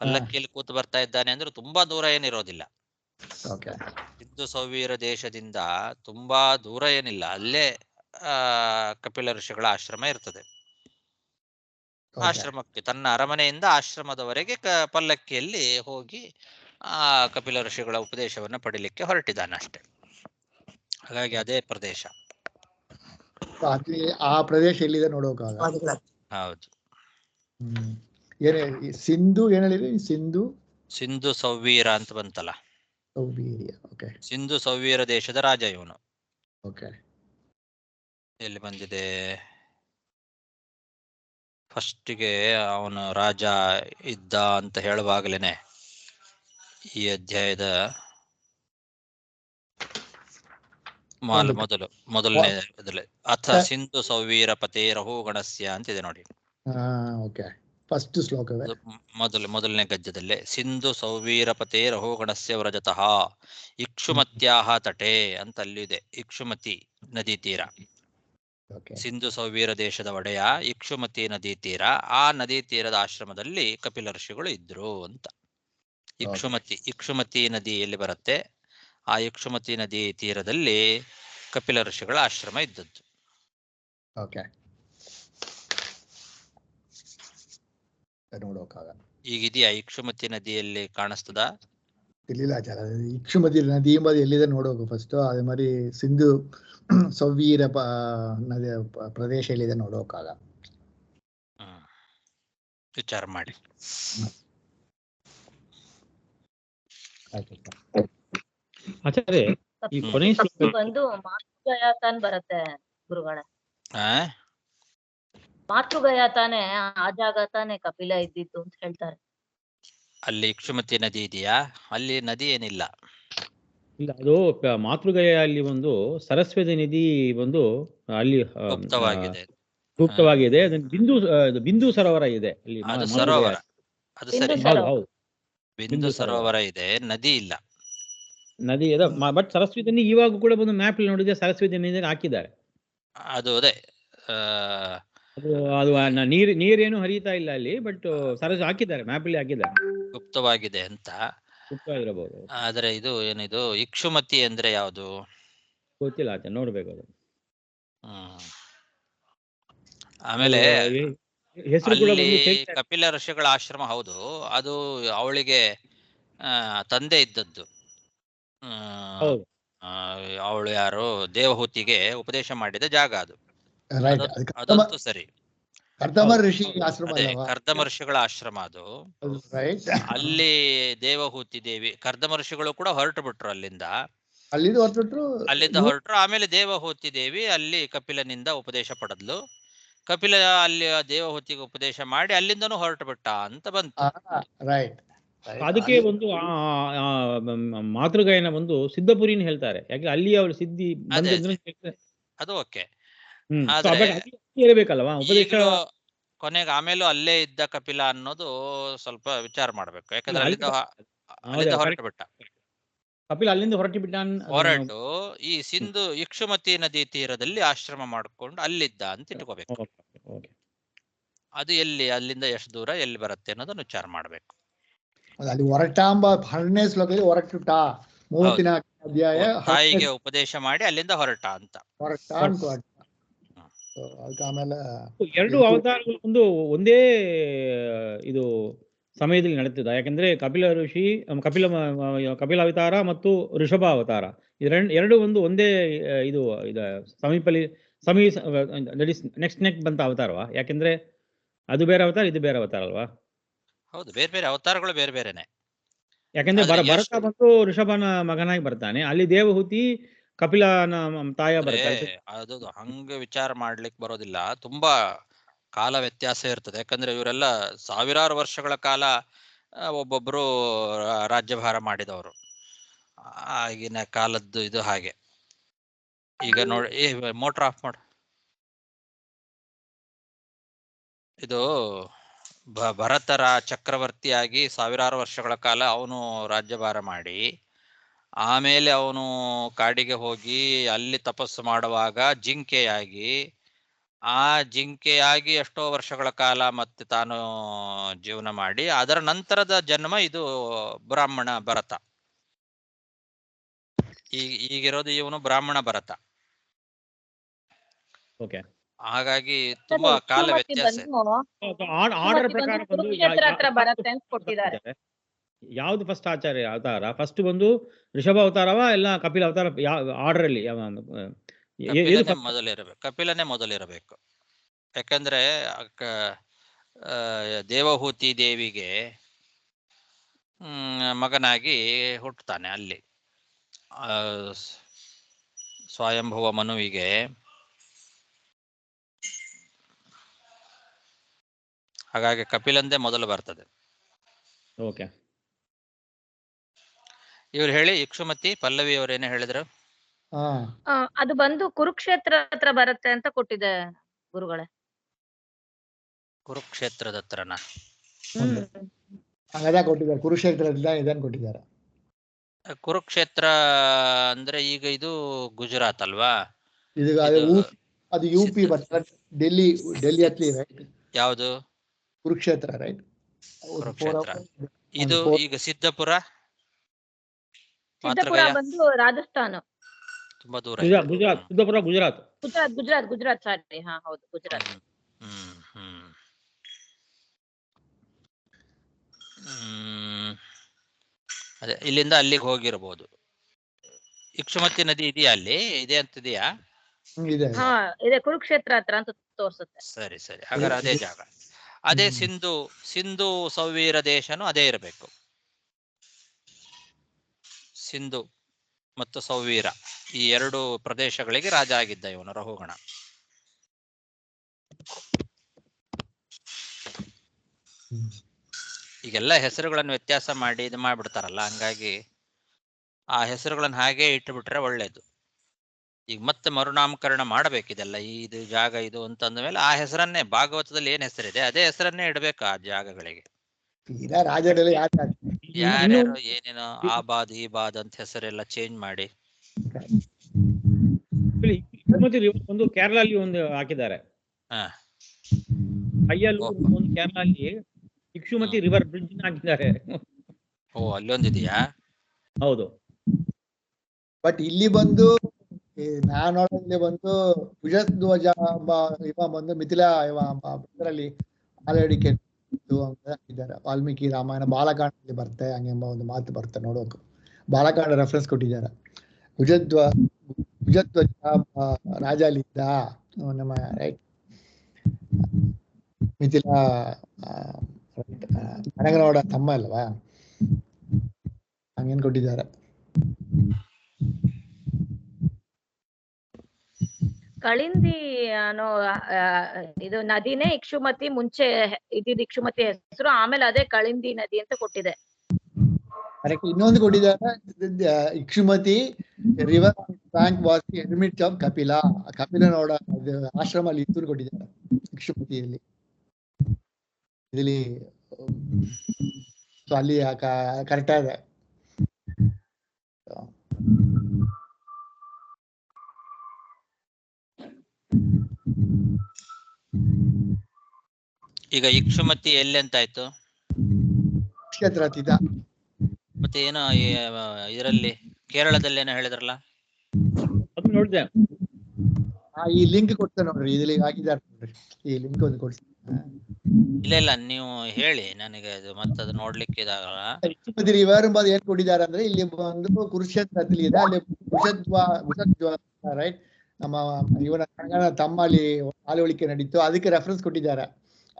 ಪಲ್ಲಕ್ಕಿಯಲ್ಲಿ ಕೂತು ಬರ್ತಾ ಇದ್ದಾನೆ ಅಂದ್ರೆ ತುಂಬಾ ದೂರ ಏನಿರೋದಿಲ್ಲ. ಓಕೆ. ಸಿಂಧು ಸೌವೀರ ದೇಶದಿಂದ ತುಂಬಾ ದೂರ ಏನಿಲ್ಲ, ಅಲ್ಲೇ ಕಪಿಲ ಋಷಿಗಳ ಆಶ್ರಮ ಇರ್ತದೆ. ಆಶ್ರಮಕ್ಕೆ, ತನ್ನ ಅರಮನೆಯಿಂದ ಆಶ್ರಮದವರೆಗೆ ಪಲ್ಲಕ್ಕಿಯಲ್ಲಿ ಹೋಗಿ ಆ ಕಪಿಲ ಋಷಿಗಳ ಉಪದೇಶವನ್ನು ಪಡಿಲಿಕ್ಕೆ ಹೊರಟಿದ್ದಾನೆ ಅಷ್ಟೆ. ಹಾಗಾಗಿ ಅದೇ ಪ್ರದೇಶ. ಆ ಪ್ರದೇಶ ಎಲ್ಲಿದೆ ನೋಡೋಕಾಗ. ಹೌದು. ಏನೇ ಸಿಂಧು ಏನ್ ಹೇಳಿದ್ರಿ? ಸಿಂಧು ಸೌವೀರ ಅಂತ ಬಂತಲ್ಲ. ಸೌವೀರ್ಯ. ಓಕೆ. ಸಿಂಧು ಸೌವೀರ ದೇಶದ ರಾಜ ಇವನು. ಓಕೆ. ಎಲ್ಲಿ ಬಂದಿದೆ? ಫಸ್ಟಿಗೆ ಅವನು ರಾಜ ಇದ್ದ ಅಂತ ಹೇಳುವಾಗಲೇನೆ ಈ ಅಧ್ಯಾಯದ ಮೊದಲನೇ ಅಥ ಸಿಂಧು ಸೌವೀರ ಪತೆ ರಹುಗಣಸ್ಯ ಅಂತಿದೆ ನೋಡಿ. ಓಕೆ. ಫಸ್ಟ್ ಶ್ಲೋಕವೇ ಮೊದಲನೇ ಗದ್ಯದಲ್ಲೇ ಸಿಂಧು ಸೌವೀರ ಪತೆ ರಹುಗಣಸ್ಯ ವ್ರಜತಃ ಇಕ್ಷುಮತ್ಯಾಹ ತಟೆ ಅಂತ ಅಲ್ಲಿದೆ. ಇಕ್ಷುಮತಿ ನದಿ ತೀರ. ಸಿಂಧು ಸೌವೀರ ದೇಶದ ಒಡೆಯ ಇಕ್ಷುಮತಿ ನದಿ ತೀರ. ಆ ನದಿ ತೀರದ ಆಶ್ರಮದಲ್ಲಿ ಕಪಿಲ ಋಷಿಗಳು ಇದ್ರು ಅಂತ. ಇಕ್ಷುಮತಿ ನದಿ ಎಲ್ಲಿ ಬರುತ್ತೆ? ಆ ಇಕ್ಷುಮತಿ ನದಿ ತೀರದಲ್ಲಿ ಕಪಿಲ ಋಷಿಗಳ ಆಶ್ರಮ ಇದ್ದದ್ದು. ಈಗಿದೆಯಾ ಇಕ್ಷುಮತಿ ನದಿಯಲ್ಲಿ ಕಾಣಿಸ್ತದ? ಇಲ್ಲ ಆಚಾರ, ಇಕ್ಷುಮತಿ ನದಿ ಎಂಬುದು ಎಲ್ಲಿದೆ ನೋಡೋಕು ಫಸ್ಟ್. ಅದೇ மாதிரி ಸಿಂಧು ಸೌವೀರ ನದಿಯ ಪ್ರದೇಶ ಎಲ್ಲಿದೆ ನೋಡೋಕಾಗ. ವಿಚಾರ ಮಾಡಿ. ಆಚಾರ್ಯ, ಈ ಕೊನೆ ಬಂದು ಮಾತೃಗಯ ತಾನ್ ಬರುತ್ತೆ ಗುರುಗಳ. ಮಾತೃಗಯ ತಾನೆ ಆ ಜಾಗ ತಾನೆ ಕಪಿಲ ಇದ್ದಿದ್ದು ಅಂತ ಹೇಳ್ತಾರೆ. ಅಲ್ಲಿ ಇಕ್ಷುಮತಿ ನದಿ ಇದೆಯಾ? ಅಲ್ಲಿ ನದಿ ಏನಿಲ್ಲ. ಇಲ್ಲ, ಅದು ಮಾತೃಗಯ ಅಲ್ಲಿ ಒಂದು ಸರಸ್ವತಿ ನದಿ ಒಂದು ಅಲ್ಲಿ ಗುಪ್ತವಾಗಿದೆ. ಬಿಂದು ಸರೋವರ ಇದೆ ಅಲ್ಲಿ. ಅದು ಸರೋವರ, ಅದು ಸರಿ. ಬಿಂದು ಸರೋವರ ಇದೆ, ನದಿ ಇಲ್ಲ. ನದಿ ಇದೆ, ಬಟ್ ಸರಸ್ವತಿ ನದಿ ಇವಾಗ ಕೂಡ ಬಂದು ಮ್ಯಾಪ್ ಅಲ್ಲಿ ನೋಡಿದ್ರೆ ಸರಸ್ವತಿ ನದಿ ಹಾಕಿದ್ದಾರೆ. ಅದು ಅದೇ ಅದು ನೀರೇನು ಹರಿತಾ ಇಲ್ಲ ಅಲ್ಲಿ, ಬಟ್ ಹಾಕಿದ್ದಾರೆ, ಮ್ಯಾಪ್ ಅಲ್ಲಿ ಹಾಕಿದ್ದಾರೆ. ಗುಪ್ತವಾಗಿದೆ ಅಂತ. ಗುಪ್ತವಾಗಿರಬಹುದು. ಆದ್ರೆ ಇದು ಏನಿದು ಇಕ್ಷುಮತಿ ಅಂದ್ರೆ ಯಾವುದು ಗೊತ್ತಿಲ್ಲ ಆಚೆ, ನೋಡ್ಬೇಕು ಅದು. ಆಮೇಲೆ ಹೆಸರು ಕೂಡ ಕಪಿಲ ಋಷಿಗಳ ಆಶ್ರಮ. ಹೌದು, ಅದು ಅವಳಿಗೆ ತಂದೆ ಇದ್ದದ್ದು. ಅವಳು ಯಾರು ದೇವಹೂತಿಗೆ ಉಪದೇಶ ಮಾಡಿದ ಜಾಗ ಅದು. ಅದಂತೂ ಸರಿ. ಕರ್ದಮ ಋಷಿಗಳ ಆಶ್ರಮ ಅದು. ಅಲ್ಲಿ ದೇವಹೂತಿ ದೇವಿ, ಕರ್ದಮ ಋಷಿಗಳು ಕೂಡ ಹೊರಟು ಬಿಟ್ರು ಅಲ್ಲಿಂದ ಹೊರಟರು. ಆಮೇಲೆ ದೇವಹೂತಿ ದೇವಿ ಅಲ್ಲಿ ಕಪಿಲನಿಂದ ಉಪದೇಶ ಪಡೆದ್ಲು. ಕಪಿಲ ಅಲ್ಲಿ ದೇವಹೂತಿಗೆ ಉಪದೇಶ ಮಾಡಿ ಅಲ್ಲಿಂದನೂ ಹೊರಟು ಬಿಟ್ಟ ಅಂತ ಬಂತು. ಅದಕ್ಕೆ ಒಂದು ಮಾತೃಗಾಯನ ಒಂದು ಸಿದ್ಧಪುರಿನ ಹೇಳ್ತಾರೆ, ಯಾಕೆ ಅಲ್ಲಿ ಅವಳು ಸಿದ್ಧಿ ಅದು ಓಕೆ. ಇರಬೇಕಲ್ವಾ ಉಪದೇಶ. ಕೊನೆಗೆ ಆಮೇಲೂ ಅಲ್ಲೇ ಇದ್ದ ಕಪಿಲ ಅನ್ನೋದು ಸ್ವಲ್ಪ ವಿಚಾರ ಮಾಡ್ಬೇಕು. ಯಾಕಂದ್ರೆ ಅಲ್ಲಿಂದ ಹೊರಟು ಬಿಟ್ಟ. ಕಪಿಲ ಅಲ್ಲಿಂದ ಹೊರಟು ಈ ಸಿಂಧು ಇಕ್ಷುಮತಿ ನದಿ ತೀರದಲ್ಲಿ ಆಶ್ರಮ ಮಾಡ್ಕೊಂಡು ಅಲ್ಲಿದ್ದ ಅಂತ ಇಟ್ಕೋಬೇಕು. ಅದು ಎಲ್ಲಿ, ಅಲ್ಲಿಂದ ಎಷ್ಟು ದೂರ, ಎಲ್ಲಿ ಬರುತ್ತೆ ಅನ್ನೋದನ್ನ ವಿಚಾರ ಮಾಡ್ಬೇಕು. ಅಲ್ಲಿ ಹೊರಟಾಂಬ 12ನೇ ಶ್ಲೋಕದಲ್ಲಿ ಹೊರಟುಟ 34ನೇ ಅಧ್ಯಾಯ ತಾಯಿಗೆ ಉಪದೇಶ ಮಾಡಿ ಅಲ್ಲಿಂದ ಹೊರಟ ಅಂತ. ಆಮೇಲೆ ಎರಡು ಅವತಾರಗಳು ಒಂದು ಒಂದೇ ಇದು ಸಮಯದಲ್ಲಿ ನಡೆತಿದ್ದ. ಯಾಕಂದ್ರೆ ಕಪಿಲ ಋಷಿ ಕಪಿಲ ಅವತಾರ ಮತ್ತು ಋಷಭ ಅವತಾರ ಎರಡು ಒಂದು ಒಂದೇ ಇದು ನೆಕ್ಸ್ಟ್ ಬಂತ ಅವತಾರವಾ? ಯಾಕಂದ್ರೆ ಅದು ಬೇರೆ ಅವತಾರ, ಇದು ಬೇರೆ ಅವತಾರ ಅಲ್ವಾ? ಹೌದು, ಬೇರೆ ಬೇರೆ ಅವತಾರಗಳು ಬೇರೆ ಬೇರೆನೆ. ಯಾಕಂದ್ರೆ ಭರತ ಮತ್ತು ಋಷಭನ ಮಗನಾಗಿ ಬರ್ತಾನೆ, ಅಲ್ಲಿ ದೇವಹೂತಿ ಕಪಿಲನ ತಾಯ ಬರ್ತಾರೆ. ಅದು ಹಂಗ ವಿಚಾರ ಮಾಡ್ಲಿಕ್ಕೆ ಬರೋದಿಲ್ಲ, ತುಂಬಾ ಕಾಲ ವ್ಯತ್ಯಾಸ ಇರ್ತದೆ. ಯಾಕಂದ್ರೆ ಇವರೆಲ್ಲ ಸಾವಿರಾರು ವರ್ಷಗಳ ಕಾಲ ಒಬ್ಬೊಬ್ರು ರಾಜ್ಯಭಾರ ಮಾಡಿದವರು. ಆಗಿನ ಕಾಲದ್ದು ಇದು ಹಾಗೆ. ಈಗ ನೋಡಿ ಮೋಟರ್ ಆಫ್ ಮಾಡು. ಇದು ಭರತರ ಚಕ್ರವರ್ತಿಯಾಗಿ ಸಾವಿರಾರು ವರ್ಷಗಳ ಕಾಲ ಅವನು ರಾಜ್ಯಭಾರ ಮಾಡಿ, ಆಮೇಲೆ ಅವನು ಕಾಡಿಗೆ ಹೋಗಿ ಅಲ್ಲಿ ತಪಸ್ಸು ಮಾಡುವಾಗ ಜಿಂಕೆಯಾಗಿ, ಆ ಜಿಂಕೆಯಾಗಿ ಎಷ್ಟೋ ವರ್ಷಗಳ ಕಾಲ ಮತ್ತೆ ತಾನು ಜೀವನ ಮಾಡಿ, ಅದರ ನಂತರದ ಜನ್ಮ ಇದು ಬ್ರಾಹ್ಮಣ ಭರತ. ಈಗಿರೋದು ಇವನು ಬ್ರಾಹ್ಮಣ ಭರತ. ಓಕೆ. ಹಾಗಾಗಿ ತುಂಬಾ ಕಾಲ ವ್ಯತ್ಯಾಸ. ಆರ್ಡರ್ ಪ್ರಕಾರ ಬಂದು ಕುರುಕ್ಷೇತ್ರ ಹತ್ರ ಬರುತ್ತೆ ಅಂತ ಕೊಟ್ಟಿದ್ದಾರೆ. ಯಾವ್ದು ಫಸ್ಟ್ ಆಚಾರ್ಯ ಅವತಾರ? ಫಸ್ಟ್ ಬಂದು ಋಷಭ ಅವತಾರವ ಇಲ್ಲ ಕಪಿಲ ಅವತಾರ? ಆರ್ಡರ್ ಅಲ್ಲಿ ಕಪಿಲನೇ ಮೊದಲಿರಬೇಕು. ಯಾಕಂದ್ರೆ ದೇವಹೂತಿ ದೇವಿಗೆ ಮಗನಾಗಿ ಹುಟ್ಟುತ್ತಾನೆ ಅಲ್ಲಿ. ಸ್ವಯಂಭುವ ಮನುವಿಗೆ ಹಾಗಾಗಿ ಕಪಿಲಂದೇ ಮೊದಲು ಬರ್ತದೆ. ಓಕೆ. ಇವ್ರು ಹೇಳಿ ಇಕ್ಷುಮತಿ ಪಲ್ಲವಿ ಅವರೇನೇ ಹೇಳಿದ್ರು. ಅದು ಬಂದು ಕುರುಕ್ಷೇತ್ರ ಹತ್ರ ಬರುತ್ತೆ ಅಂತ ಕೊಟ್ಟಿದೆ ಗುರುಗಳೇ. ಕುರುಕ್ಷೇತ್ರದ ಹತ್ರನ ಕೊಟ್ಟಿದ್ದಾರೆ. ಕುರುಕ್ಷೇತ್ರದಿಂದ ಇದನ್ನು ಕೊಟ್ಟಿದ್ದಾರೆ. ಕುರುಕ್ಷೇತ್ರ ಅಂದ್ರೆ ಈಗ ಇದು ಗುಜರಾತ್ ಅಲ್ವಾ? ಅದು ಯುಪಿ ಬರ್ತದೆ. ಡೆಲ್ಲಿ ಹತ್ಲಿ ರೈಟ್. ಯಾವುದು? ಕುರುಕ್ಷೇತ್ರ ರೈಟ್. ಕುರುಕ್ಷೇತ್ರ. ಇದು ಈಗ ಸಿದ್ದಪುರ ಬಂದು ರಾಜಸ್ಥಾನ. ತುಂಬಾ ದೂರ. ಗುಜರಾತ್. ಸಿದ್ದಪುರ ಗುಜರಾತ್. ಗುಜರಾತ್ ಸಾರಿ. ಹಾ ಹೌದು, ಗುಜರಾತ್. ಅದೇ ಇಲ್ಲಿಂದ ಅಲ್ಲಿಗೆ ಹೋಗಿರಬಹುದು. ಇಕ್ಷುಮತಿ ನದಿ ಇದೆಯಾ ಅಲ್ಲಿ? ಇದೆ ಅಂತಿದೆಯಾ? ಹಾ ಇದೆ, ಕುರುಕ್ಷೇತ್ರ ಹತ್ರ ಅಂತ ತೋರಿಸುತ್ತೆ. ಸರಿ ಸರಿ, ಹಾಗಾದ್ರೆ ಅದೇ ಜಾಗ. ಅದೇ ಸಿಂಧು ಸೌವೀರ ದೇಶನು ಅದೇ ಇರಬೇಕು. ಸಿಂಧು ಮತ್ತು ಸೌವೀರ ಈ ಎರಡು ಪ್ರದೇಶಗಳಿಗೆ ರಾಜ ಆಗಿದ್ದ ಇವನು ರಹುಗಣ. ಈಗೆಲ್ಲ ಹೆಸರುಗಳನ್ನು ವ್ಯತ್ಯಾಸ ಮಾಡಿ ಇದು ಮಾಡ್ಬಿಡ್ತಾರಲ್ಲ, ಹಂಗಾಗಿ ಆ ಹೆಸರುಗಳನ್ನು ಹಾಗೆ ಇಟ್ಟುಬಿಟ್ರೆ ಒಳ್ಳೇದು. ಈಗ ಮತ್ತೆ ಮರುನಾಮಕರಣ ಮಾಡಬೇಕಿದೆಲ್ಲ, ಇದು ಜಾಗ ಇದು ಅಂತಂದ ಮೇಲೆ ಆ ಹೆಸರನ್ನೇ, ಭಾಗವತದಲ್ಲಿ ಏನ್ ಹೆಸರಿದೆ ಅದೇ ಹೆಸರನ್ನೇ ಇಡಬೇಕು ಆ ಜಾಗಗಳಿಗೆ. ಯಾರ್ಯಾರು ಏನೇನೋ ಆಬಾದ್ ಈ ಬಾದ್ ಅಂತ ಹೆಸರೆಲ್ಲ ಚೇಂಜ್ ಮಾಡಿ. ಒಂದು ಕೇರಳ ಅಲ್ಲಿ ಒಂದು ಹಾಕಿದ್ದಾರೆ. ಒಂದು ಕೇರಳ ಅಲ್ಲಿ ಇಕ್ಷುಮತಿ ರಿವರ್ ಬ್ರಿಡ್ಜ್ ಹಾಕಿದ್ದಾರೆ. ಓ, ಅಲ್ಲೊಂದಿದೆಯಾ? ಹೌದು. ಬಟ್ ಇಲ್ಲಿ ಬಂದು ನಾನು ನೋಡೋದ್ರಲ್ಲಿ ಬಂದು ಭುಜಧ್ವಜ ಇವ ಬಂದು ಮಿಥಿಲಾ ಇದರಲ್ಲಿ ಆಲಡಿಕೆ ಇದ್ದಾರೆ. ವಾಲ್ಮೀಕಿ ರಾಮಾಯಣ ಬಾಲಕಾಂಡದಲ್ಲಿ ಬರುತ್ತೆ ಹಂಗೆಂಬ ಒಂದು ಮಾತು ಬರುತ್ತೆ ನೋಡೋಕೆ. ಬಾಲಕಾಂಡ ರೆಫರೆನ್ಸ್ ಕೊಟ್ಟಿದ್ದಾರೆ. ಭುಜಧ್ವಜ ರಾಜ ಅಲ್ಲಿದ್ದ ನಮ್ಮ ರೈಟ್. ಮಿಥಿಲಾ ನನಗನೋಡ ತಮ್ಮ ಅಲ್ವಾ, ಹಂಗೇನ್ ಕೊಟ್ಟಿದ್ದಾರೆ. ಕಳಿಂದಿ ಅನ್ನೋ ಇದು ನದಿನೇ ಇಕ್ಷುಮತಿ. ಮುಂಚೆ ಇದ್ದಿದ್ದು ಇಕ್ಷುಮತಿ ಹೆಸರು, ಆಮೇಲೆ ಅದೇ ಕಳಿಂದಿ ನದಿ ಅಂತ ಕೊಟ್ಟಿದೆ. ಇನ್ನೊಂದು ಕೊಟ್ಟಿದ್ದಾರೆ, Ikshumati river bank was the hermit of Kapila. ಕಪಿಲನೋಡ ಆಶ್ರಮ ಅಲ್ಲಿ ಇತ್ತು ಕೊಟ್ಟಿದ್ದಾರೆ ಇಕ್ಷುಮತಿಯಲ್ಲಿ. ಇಲ್ಲಿ ಅಲ್ಲಿ ಕರೆಕ್ಟ್ ಇದೆ. ಈಗ ಇಕ್ಷುಮತಿ ಎಲ್ಲಿ ಅಂತ ಆಯ್ತು? ಕ್ಷೇತ್ರ ಅತೀತ. ಮತ್ತೆ ಏನೋ ಇದರಲ್ಲಿ ಕೇರಳದಲ್ಲಿ ಏನೋ ಹೇಳಿದ್ರಲ್ಲ, ಅದು ನೋಡಿದೆ. ಈ ಲಿಂಕ್ ಕೊಡ್ತೇನೆ ನೋಡ್ರಿ, ಇದ್ರಲ್ಲಿ ಹಾಕಿದ್ದಾರೆ ನೋಡ್ರಿ, ಈ ಲಿಂಕ್ ಒಂದು ಕೊಡ್ತೀನಿ. ಇಲ್ಲ ಇಲ್ಲ, ನೀವು ಹೇಳಿ ನನಗೆ ಅದು ಮತ್ತೆ ಅದು ನೋಡ್ಲಿಕ್ಕೆ ಇದಾಗಲ್ಲ. ಇಕ್ಷುಮತಿ ರಿವರ್ ಬಂದು ಏನ್ ಕೊಟ್ಟಿದ್ದಾರೆ ಅಂದ್ರೆ ಇಲ್ಲಿ ಒಂದು ಕುರುಕ್ಷೇತ್ರ ಇದೆ, ಅಲ್ಲಿ ಭುಜಧ್ವ ರೈಟ್, ನಮ್ಮ ಇವನ ತಮ್ಮ ಅಲ್ಲಿ ಆಲೋಳಿಕೆ ನಡೀತು, ಅದಕ್ಕೆ ರೆಫರೆನ್ಸ್ ಕೊಟ್ಟಿದ್ದಾರೆ.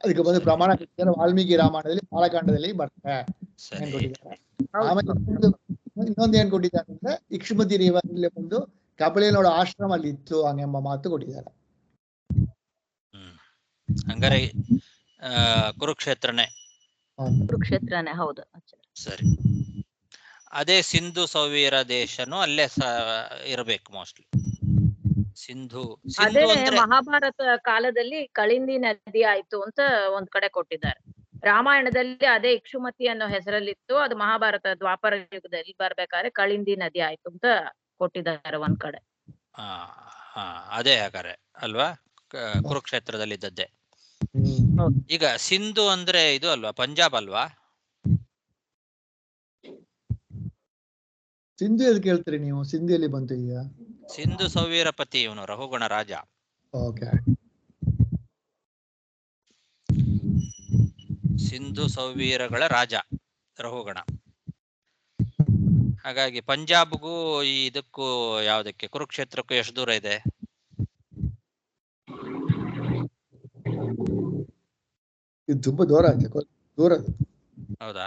ಅದಕ್ಕೆ ಬಂದು ಪ್ರಮಾಣ ಕೊಟ್ಟಿದ್ದಾರೆ. ವಾಲ್ಮೀಕಿ ರಾಮಾಯಣದಲ್ಲಿ ಬಾಲಕಾಂಡದಲ್ಲಿ ಬರ್ತದೆ ಕೊಟ್ಟಿದ್ದಾರೆ. ಆಮೇಲೆ ಇನ್ನೊಂದು ಏನ್ ಕೊಟ್ಟಿದ್ದಾರೆ ಅಂದ್ರೆ ಇಕ್ಷುಮತಿ ರಿವರ್ ಇಲ್ಲಿ ಬಂದು ಕಪಿಲನೋಡ ಆಶ್ರಮ ಅಲ್ಲಿ ಇತ್ತು ಹಂಗೆಂಬ ಮಾತು ಕೊಟ್ಟಿದ್ದಾರೆ. ಹಂಗಾರೆ ಕುರುಕ್ಷೇತ್ರನೇ ಹೌದು. ಸರಿ. ಅದೇ ಸಿಂಧು ಸೌವೀರ ದೇಶನು ಅಲ್ಲೇ ಇರಬೇಕು ಮೋಸ್ಟ್ಲಿ. ಸಿಂಧು ಅದೇ ಸಿಂಧು ಅಂದ್ರೆ ಮಹಾಭಾರತ ಕಾಲದಲ್ಲಿ ಕಳಿಂದಿ ನದಿ ಆಯ್ತು ಅಂತ ಒಂದ್ ಕಡೆ ಕೊಟ್ಟಿದ್ದಾರೆ. ರಾಮಾಯಣದಲ್ಲಿ ಅದೇ ಇಕ್ಷುಮತಿ ಅನ್ನೋ ಹೆಸರಲ್ಲಿತ್ತು, ಅದು ಮಹಾಭಾರತ ದ್ವಾಪರ ಯುಗದಲ್ಲಿ ಬರ್ಬೇಕಾದ್ರೆ ಕಳಿಂದಿ ನದಿ ಆಯ್ತು ಅಂತ ಕೊಟ್ಟಿದ್ದಾರೆ ಒಂದ್ ಕಡೆ. ಹಾ ಹಾ ಅದೇ ಹಾಗಾರೆ ಅಲ್ವಾ, ಕುರುಕ್ಷೇತ್ರದಲ್ಲಿ ಇದ್ದದ್ದೇ. ಈಗ ಸಿಂಧು ಅಂದ್ರೆ ಇದು ಅಲ್ವಾ, ಪಂಜಾಬ್ ಅಲ್ವಾ? ಸಿಂಧು ಎಲ್ಲಿ ಕೇಳ್ತೀರಿ ನೀವು? ಸಿಂಧು ಎಲ್ಲಿ ಬಂತು ಈಗ? ಸಿಂಧು ಸೌವೀರಪತಿ, ಇವನು ರಹುಗಣ ರಾಜ. ಓಕೆ. ಸಿಂಧು ಸೌವೀರಗಳ ರಾಜ ರಹುಗಣ. ಹಾಗಾಗಿ ಪಂಜಾಬ್ಗೂ ಈ ಇದಕ್ಕೂ ಯಾವ್ದಕ್ಕೆ ಕುರುಕ್ಷೇತ್ರಕ್ಕೂ ಎಷ್ಟು ದೂರ ಇದೆ? ಇದು ತುಂಬಾ ದೂರ ಇದೆ, ದೂರ. ಹೌದಾ?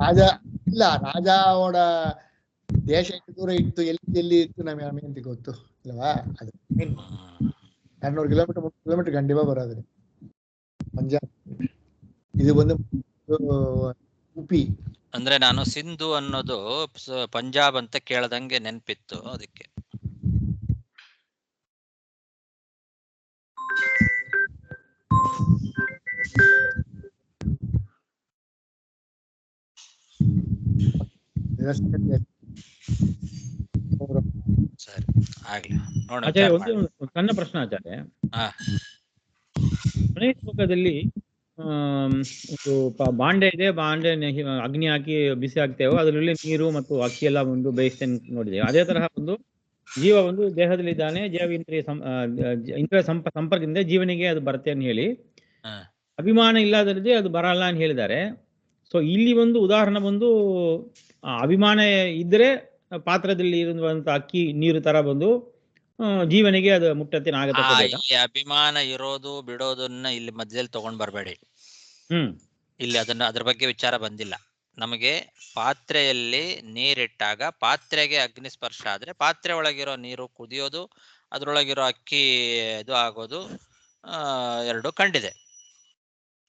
ರಾಜ ಇಲ್ಲ, ರಾಜ ಅವಡ ದೇಶ ಎಷ್ಟು ದೂರ ಇತ್ತು, ಎಲ್ಲಿ ಇತ್ತು ನಮಗೆ ಗೊತ್ತು ಅಲ್ವಾ? ಅದು 200 ಕಿಲೋಮೀಟರ್ 300 ಕಿಲೋಮೀಟರ್ ಗಂಡಿವ ಬರೋದ್ರಿ ಪಂಜಾಬ್. ಇದು ಬಂದು ಉಪಿ. ಅಂದ್ರೆ ನಾನು ಸಿಂಧು ಅನ್ನೋದು ಪಂಜಾಬ್ ಅಂತ ಕೇಳದಂಗೆ ನೆನ್ಪಿತ್ತು, ಅದಕ್ಕೆ. ಸರಿ ಆಗ್ಲಿ, ನೋಡೋಣ. ಆಚಾರ್ಯ, ಒಂದು ಸಣ್ಣ ಪ್ರಶ್ನೆ ಆಚಾರ್ಯ. ಕೊನೆಯ ಶ್ಲೋಕದಲ್ಲಿ ಒಂದು ಬಾಂಡೆ ಇದೆ, ಬಾಂಡೆ ಅಗ್ನಿ ಹಾಕಿ ಬಿಸಿ ಹಾಕ್ತೇವೆ, ಅದರಲ್ಲಿ ನೀರು ಮತ್ತು ಅಕ್ಕಿ ಎಲ್ಲ ಒಂದು ಬೇಯಿಸ್ತೇನೆ ನೋಡಿದ್ದೇವೆ. ಅದೇ ತರಹ ಒಂದು ಜೀವ ಒಂದು ದೇಹದಲ್ಲಿ ಇದ್ದಾನೆ, ಇಂದ್ರಿಯ ಸಂಪರ್ಕದಿಂದ ಜೀವನಿಗೆ ಅದು ಬರುತ್ತೆ ಅಂತ ಹೇಳಿ, ಅಭಿಮಾನ ಇಲ್ಲದಲ್ಲದೆ ಅದು ಬರಲ್ಲ ಅಂತ ಹೇಳಿದ್ದಾರೆ. ಸೊ ಇಲ್ಲಿ ಒಂದು ಉದಾಹರಣೆ ಬಂದು ಅಭಿಮಾನ ಇದ್ರೆ ಪಾತ್ರದಲ್ಲಿ ಇರುವಂತ ಅಕ್ಕಿ ನೀರು ತರ ಬಂದು ಜೀವನಿಗೆ ಅದು ಮುಟ್ಟತ್ತೆ ಇಲ್ಲಿ ಅಭಿಮಾನ ಇರೋದು ಬಿಡೋದನ್ನ ಇಲ್ಲಿ ಮಧ್ಯದಲ್ಲಿ ತಗೊಂಡ್ ಬರ್ಬೇಡಿ. ಇಲ್ಲಿ ಅದ್ರ ಬಗ್ಗೆ ವಿಚಾರ ಬಂದಿಲ್ಲ ನಮಗೆ. ಪಾತ್ರೆಯಲ್ಲಿ ನೀರಿಟ್ಟಾಗ ಪಾತ್ರೆಗೆ ಅಗ್ನಿ ಸ್ಪರ್ಶ ಆದ್ರೆ ಪಾತ್ರೆ ಒಳಗಿರೋ ನೀರು ಕುದಿಯೋದು, ಅದ್ರೊಳಗಿರೋ ಅಕ್ಕಿ ಇದು ಆಗೋದು ಎರಡು ಕಂಡಿದೆ,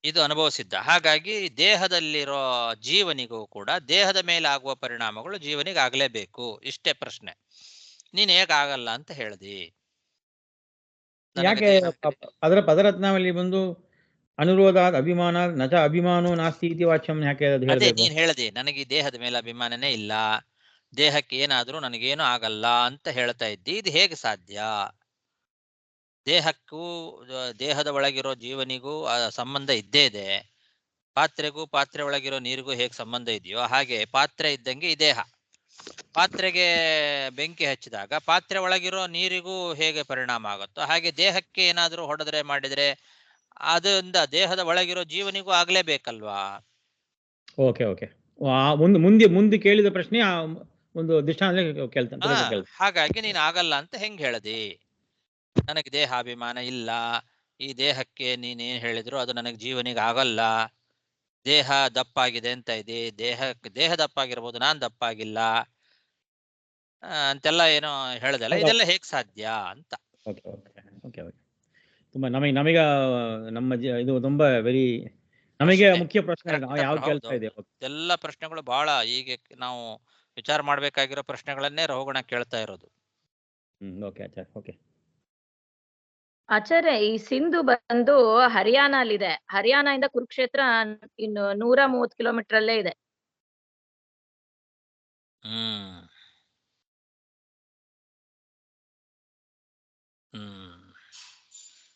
ಇದು ಅನುಭವಿಸಿದ್ದ. ಹಾಗಾಗಿ ದೇಹದಲ್ಲಿರೋ ಜೀವನಿಗೂ ಕೂಡ ದೇಹದ ಮೇಲೆ ಆಗುವ ಪರಿಣಾಮಗಳು ಜೀವನಿಗೆ ಆಗ್ಲೇಬೇಕು, ಇಷ್ಟೇ ಪ್ರಶ್ನೆ. ನೀನ್ ಹೇಗಾಗಲ್ಲ ಅಂತ ಹೇಳ್ದಿ? ಯಾಕೆ ಅದರ ಪದರತ್ನಾವಳಿ ಬಂದು ಅನುರೋಧ ಅಭಿಮಾನ ನಚ ಅಭಿಮಾನೋ ನಾಸ್ತಿ ಇತಿ ವಾಚ್ಯಂ ಯಾಕೆ ಅದೇ ನೀನ್ ಹೇಳ್ದೆ, ನನಗೆ ದೇಹದ ಮೇಲೆ ಅಭಿಮಾನನೇ ಇಲ್ಲ, ದೇಹಕ್ಕೆ ಏನಾದ್ರೂ ನನಗೇನು ಆಗಲ್ಲ ಅಂತ ಹೇಳ್ತಾ ಇದ್ದಿ. ಇದು ಹೇಗೆ ಸಾಧ್ಯ? ದೇಹಕ್ಕೂ ದೇಹದ ಒಳಗಿರೋ ಜೀವನಿಗೂ ಸಂಬಂಧ ಇದ್ದೇ ಇದೆ. ಪಾತ್ರೆಗೂ ಪಾತ್ರೆ ಒಳಗಿರೋ ನೀರಿಗೂ ಹೇಗೆ ಸಂಬಂಧ ಇದೆಯೋ ಹಾಗೆ ಪಾತ್ರೆ ಇದ್ದಂಗೆ ಈ ದೇಹ. ಪಾತ್ರೆಗೆ ಬೆಂಕಿ ಹಚ್ಚಿದಾಗ ಪಾತ್ರೆ ಒಳಗಿರೋ ನೀರಿಗೂ ಹೇಗೆ ಪರಿಣಾಮ ಆಗುತ್ತೋ ಹಾಗೆ ದೇಹಕ್ಕೆ ಏನಾದ್ರೂ ಹೊಡೆದ್ರೆ ಮಾಡಿದ್ರೆ ಅದರಿಂದ ದೇಹದ ಒಳಗಿರೋ ಜೀವನಿಗೂ ಆಗ್ಲೇಬೇಕಲ್ವಾ? ಓಕೆ ಓಕೆ, ಮುಂದೆ ಕೇಳಿದ ಪ್ರಶ್ನೆ ಒಂದು ದೃಷ್ಟಾಂತ ಕೇಳ್ತಾನೆ. ಹಾಗಾಗಿ ನೀನ್ ಆಗಲ್ಲ ಅಂತ ಹೆಂಗ್ ಹೇಳ್ದಿ? ನನಗೆ ದೇಹಾಭಿಮಾನ ಇಲ್ಲ, ಈ ದೇಹಕ್ಕೆ ನೀನೇನ್ ಹೇಳಿದ್ರು ಅದು ನನಗೆ ಜೀವನಿಗೆ ಆಗಲ್ಲ, ದೇಹ ದಪ್ಪಾಗಿದೆ ಅಂತ ಇದೆ, ದೇಹ ದಪ್ಪಾಗಿರ್ಬೋದು, ನಾನ್ ದಪ್ಪಾಗಿಲ್ಲ ಅಂತೆಲ್ಲ ಏನೋ ಹೇಳ್ದಲ್ಲ, ಇದೆಲ್ಲ ಹೇಗ್ ಸಾಧ್ಯ ಅಂತ. ತುಂಬಾ ನಮಗ ನಮ್ಮ ಇದು ತುಂಬಾ ನಮಗೆ ಮುಖ್ಯ ಪ್ರಶ್ನೆ ಯಾವ ಕೇಳ್ತಾ ಇದೆ. ಎಲ್ಲ ಪ್ರಶ್ನೆಗಳು ಬಹಳ ಹೀಗೆ ನಾವು ವಿಚಾರ ಮಾಡ್ಬೇಕಾಗಿರೋ ಪ್ರಶ್ನೆಗಳನ್ನೇ ರಹುಗಣ ಕೇಳ್ತಾ ಇರೋದು. ಓಕೆ ಆಚಾರ್ಯ, ಈ ಸಿಂಧು ಬಂದು ಹರಿಯಾಣಲ್ಲಿದೆ. ಹರಿಯಾಣ ಇಂದ ಕುರುಕ್ಷೇತ್ರ ಇನ್ನು 130 ಕಿಲೋಮೀಟರ್ ಅಲ್ಲೇ ಇದೆ.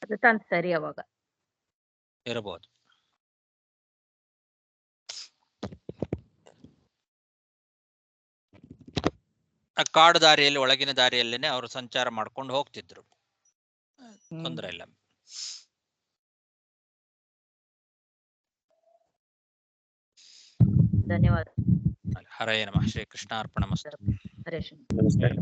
ಅದು ಸರಿ ಅವಾಗ ಇರಬಹುದು. ಆ ಕಾಡು ದಾರಿಯಲ್ಲಿ, ಒಳಗಿನ ದಾರಿಯಲ್ಲೇನೆ ಅವರು ಸಂಚಾರ ಮಾಡ್ಕೊಂಡು ಹೋಗ್ತಿದ್ರು, ತೊಂದರೆ ಇಲ್ಲ. ಧನ್ಯವಾದ. ಹರೇ ನಮಃ. ಶ್ರೀ ಕೃಷ್ಣಾರ್ಪಣಮಸ್ತು. ಹರೇ ನಮಸ್ಕಾರ.